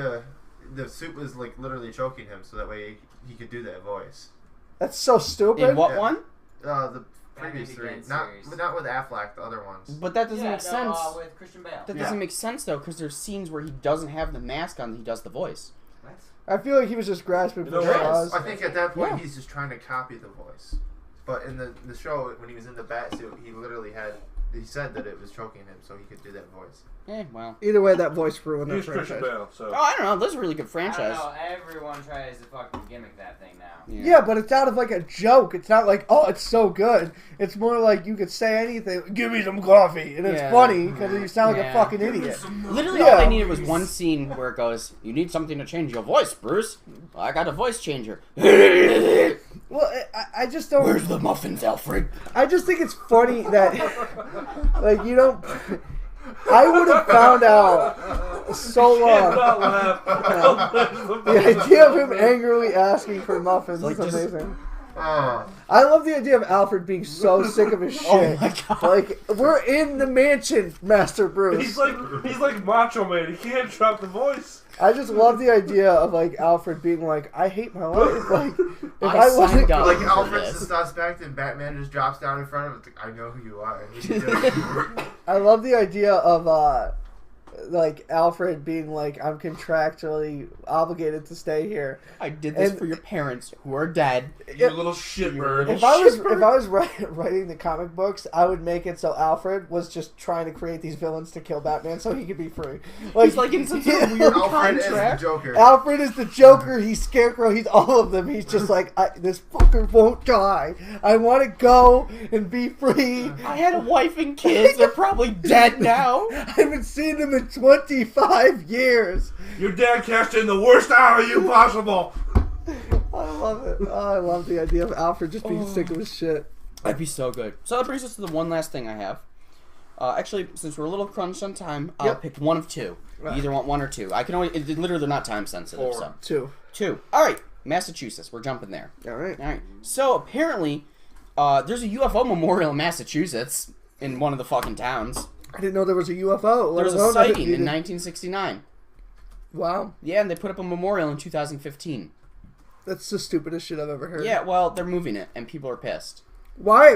the suit was like literally choking him, so that way he could do that voice. That's so stupid. In what Yeah. one? The previous Batman three, Begins not series. not with Affleck, the other ones. But that doesn't make sense. With Christian Bale. That Yeah. doesn't make sense though, because there's scenes where he doesn't have the mask on. He does the voice. What? I feel like he was just grasping for You know what? straws. I think at that point Yeah. he's just trying to copy the voice. But in the show, when he was in the bat suit, he literally he said that it was choking him, so he could do that voice. Well. Either way, that voice ruined that He's Christian franchise. Bale, so. Oh, I don't know. This is a really good I franchise. don't know. Everyone tries to fucking gimmick that thing now. Yeah, but it's out of like a joke. It's not like, oh, it's so good. It's more like you could say anything. Give me some coffee, and it's Yeah. funny because you sound like a Yeah. fucking idiot. Literally, Yeah. all I needed was one scene where it goes, "You need something to change your voice, Bruce. Well, I got a voice changer." Well, I just don't. Where's the muffins, Alfred? I just think it's funny that, like, you don't. I would have found out so long. Cannot laugh. The idea of him angrily asking for muffins Like, is just- amazing. Oh, I love the idea of Alfred being so sick of his shit. Oh my god! Like, we're in the mansion, Master Bruce. He's like Macho Man. He can't drop the voice. I just love the idea of like Alfred being like, I hate my life. Like, if I I wasn't, signed up. like for Alfred's this. the suspect, and Batman just drops down in front of him. It's like, I know who you are. And you do it. I love the idea of like Alfred being like, I'm contractually obligated to stay here. I did this for your parents who are dead. You little shitbird. If I was writing the comic books, I would make it so Alfred was just trying to create these villains to kill Batman so he could be free. He's like in some sort of weird Alfred is contract. the Joker. Alfred is the Joker. He's Scarecrow. He's all of them. He's just like, this fucker won't die. I want to go and be free. I had a wife and kids. They're probably dead now. I haven't seen them in 25 years. Your dad cashed in the worst hour you possible. I love it. Oh, I love the idea of Alfred just being sick of his shit. That'd be so good. So that brings us to the one last thing I have. Actually, since we're a little crunched on time, I'll pick one of two. You either want one or two. I can only. Literally, they're not time sensitive. So Two. All right, Massachusetts. We're jumping there. All right. So apparently, there's a UFO memorial in Massachusetts in one of the fucking towns. I didn't know there was a UFO. There was a sighting in 1969. Wow. Yeah, and they put up a memorial in 2015. That's the stupidest shit I've ever heard. Yeah, well, they're moving it, and people are pissed. Why?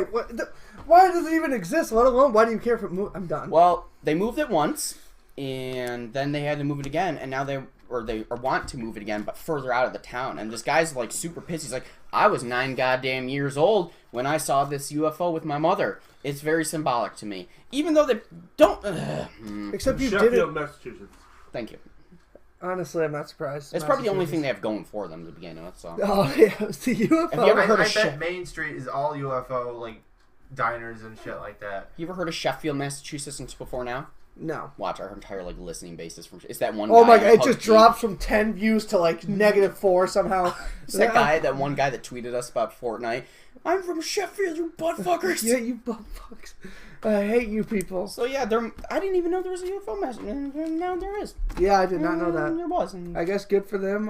Why does it even exist? Let alone, why do you care if it moves? I'm done. Well, they moved it once, and then they had to move it again, and now they want to move it again, but further out of the town. And this guy's like super pissed. He's like, I was 9 goddamn years old when I saw this UFO with my mother. It's very symbolic to me, even though they don't. Except you Sheffield, didn't. Massachusetts. Thank you. Honestly, I'm not surprised. It's probably the only thing they have going for them to begin with. So. Oh yeah, it's the UFO. Have you ever heard I of bet Main Street is all UFO like diners and shit like that. You ever heard of Sheffield, Massachusetts since before now? No. Watch our entire like listening basis from. It's that one. Oh guy my god! on It just PUBG. drops from 10 views to like -4 somehow. It's that one guy that tweeted us about Fortnite. I'm from Sheffield, you buttfuckers. Yeah, you buttfucks. I hate you people. So yeah, I didn't even know there was a UFO message, and now there is. Yeah, I did not know that. There was. And I guess good for them.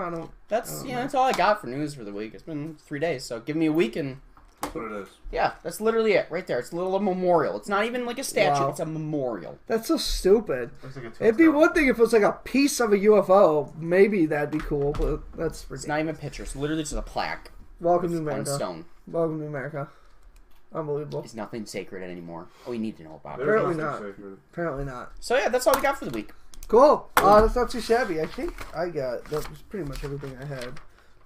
that's that's all I got for news for the week. It's been 3 days, so give me a week and. That's what it is. Yeah, that's literally it, right there. It's a little memorial. It's not even like a statue. Wow. It's a memorial. That's so stupid. Looks like a It'd be tombstone. one thing if it was like a piece of a UFO. Maybe that'd be cool, but that's It's not even a picture. It's literally just a plaque. Welcome to On America. stone. Welcome to America. Unbelievable. It's nothing sacred anymore. Oh, you need to know about it. There's Apparently nothing not. sacred. Apparently not. So yeah, that's all we got for the week. Cool. That's not too shabby. I think that was pretty much everything I had.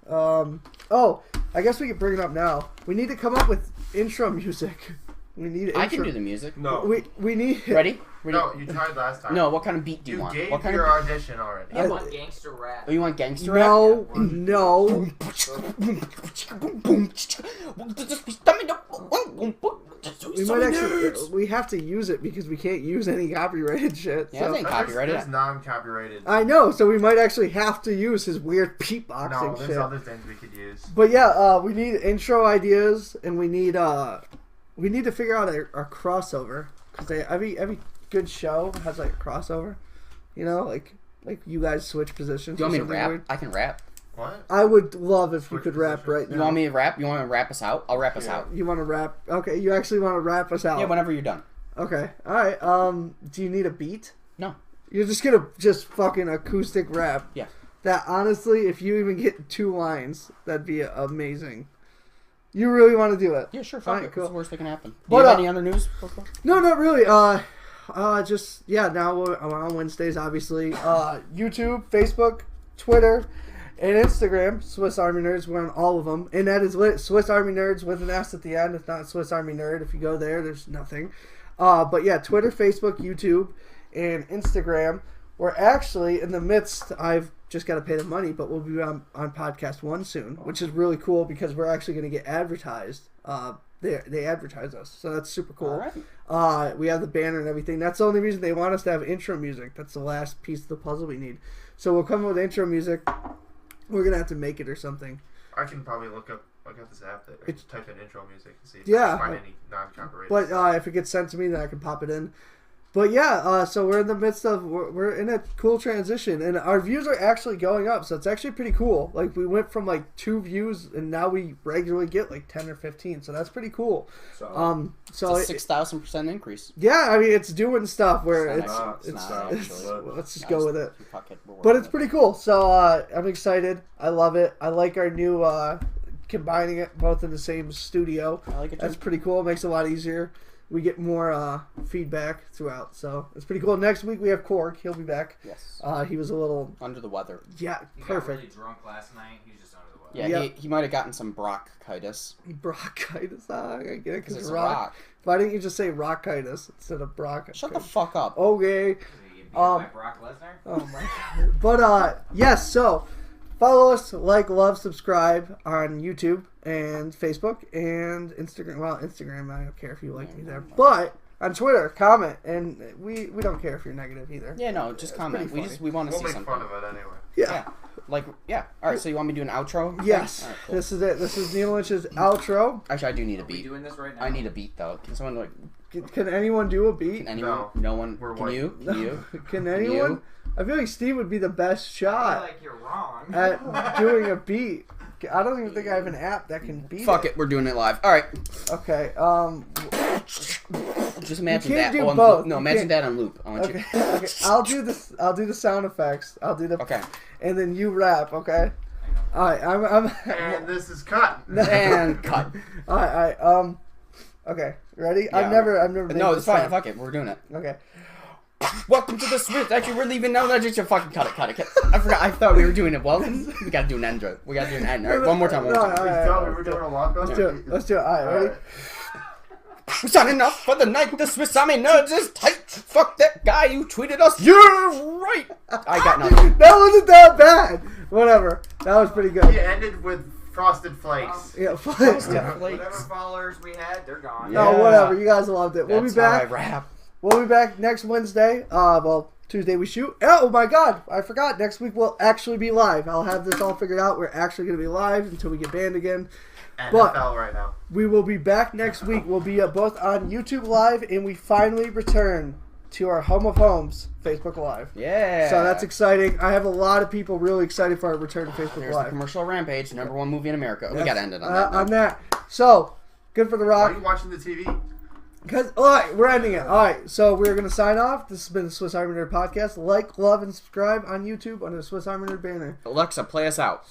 Oh, I guess we can bring it up now. We need to come up with intro music. We need intro. I can do the music. No. We need. Ready? No, you tried last time. No, what kind of beat do you You want? gave What kind your of audition already. You want gangster rap. Oh, you want gangster rap? No, no. We might actually. We have to use it because we can't use any copyrighted shit. Yeah, so. I think copyrighted. There's non-copyrighted. I know, so we might actually have to use his weird beatboxing No, there's shit. other things we could use. But yeah, we need intro ideas, and we need to figure out our crossover because every good show has like a crossover, you know, like you guys switch positions. Do you want me or to something rap? weird. I can rap. What? I would love if you Switch could rap positions? right now. You want me to rap? You want to rap us out? I'll rap us out. You want to rap? Okay, you actually want to rap us out? Yeah, whenever you're done. Okay, all right. Do you need a beat? No. You're just gonna fucking acoustic rap. Yeah. That honestly, if you even get 2 lines, that'd be amazing. You really want to do it? Yeah, sure. Fuck Alright, it. cool. What's the worst that can happen? Do But, you have any other news? No, not really. Just yeah. Now we're on Wednesdays, obviously. YouTube, Facebook, Twitter, and Instagram. Swiss Army Nerds. We're on all of them, and that is lit. Swiss Army Nerds with an S at the end. It's not Swiss Army Nerd. If you go there, there's nothing. But yeah, Twitter, Facebook, YouTube, and Instagram. We're actually in the midst. I've just got to pay the money, but we'll be on Podcast One soon, which is really cool because we're actually going to get advertised. They advertise us, so that's super cool. Alright. We have the banner and everything. That's the only reason they want us to have intro music. That's the last piece of the puzzle we need. So we'll come up with intro music. We're gonna have to make it or something. I can probably look up this app that I just type in intro music and see if Yeah. I can find any non-copyrighted. But stuff. if it gets sent to me, then I can pop it in. But yeah, so we're in the midst of we're in a cool transition, and our views are actually going up. So it's actually pretty cool. Like we went from like 2 views, and now we regularly get like 10 or 15. So that's pretty cool. So It's a 6,000% increase. yeah, I mean it's doing stuff where It's it's, not- it's, it's not it's- actually. let's just go with it. Fuck it. we're But working it's it. pretty cool. So I'm excited. I love it. I like our new combining it both in the same studio. I like it too. That's pretty cool. It makes it a lot easier. we get more feedback throughout. So it's pretty cool. Next week we have Korg. He'll be back. Yes. He was a little under the weather. Yeah, He perfect. got really drunk last night. He was just under the weather. Yeah, Yep. he might have gotten some bronchitis. Bronchitis. I get it because It's it's a rock. rock. Why didn't you just say rockitis instead of bronchitis? Shut the fuck up. Okay. Did he get beat up by Brock Lesnar? Oh my god. But yes, so follow us, like, love, subscribe on YouTube and Facebook and Instagram. Well, Instagram, I don't care if you like me there. But on Twitter, comment, and we don't care if you're negative either. Yeah, no, just comment. We want to We'll see make something. fun of it anyway. Yeah. Yeah. All right, so you want me to do an outro? Yes. All right, cool. This is it. This is Neal Lynch's outro. Actually, I do need a Are we beat. doing this right now? I need a beat though. Can someone like? Can anyone do a beat? Can anyone? No. No one. We're Can white. you? Can you? Can anyone? You? I feel like Steve would be the best I shot feel like you're wrong. at doing a beat. I don't even think I have an app that can beat Fuck it, we're doing it live. All right. Okay. Just imagine You can't that do on both. loop. No, You imagine can't- that on loop. I want Okay. you. Okay. I'll do this. I'll do the sound effects. I'll do the. Okay. And then you rap. Okay. I know. All right. I'm. And this is cut. And cut. All right. All right. Okay. Ready? Yeah, I've never. Made No, this it's fine. sound. Fuck it. We're doing it. Okay. Welcome to the Swift. Actually, we're leaving now. Just fucking cut it. I forgot. I thought we were doing it. Welcome. We gotta do an end. We gotta do an end. All right, one more time. No, all right, We all thought right, we were doing a walk-up. Let's do it. Let's do it. All right. Ready? We're signing off for the night. The Swiss Army Nerds is tight. Fuck that guy who tweeted us. You're right. I got nothing. That wasn't that bad. Whatever. That was pretty He good. ended with frosted flakes. Yeah. Whatever followers we had, they're gone. Yeah. No, whatever. You guys loved it. We'll be That's how I back. rap. We'll be back next Wednesday. Well, Tuesday we shoot. Oh my God, I forgot. Next week we'll actually be live. I'll have this all figured out. We're actually going to be live until we get banned again. But- NFL right now. We will be back next week. We'll be both on YouTube Live, and we finally return to our home of homes, Facebook Live. Yeah. So that's exciting. I have a lot of people really excited for our return to Facebook There's the Live. commercial rampage, #1 movie in America. We Yes. gotta end it on that. On that. So, good for the Why Rock. are you watching the TV? Because, all right, we're ending it. All right, so we're going to sign off. This has been the Swiss Army Nerd Podcast. Like, love, and subscribe on YouTube under the Swiss Army Nerd banner. Alexa, play us out.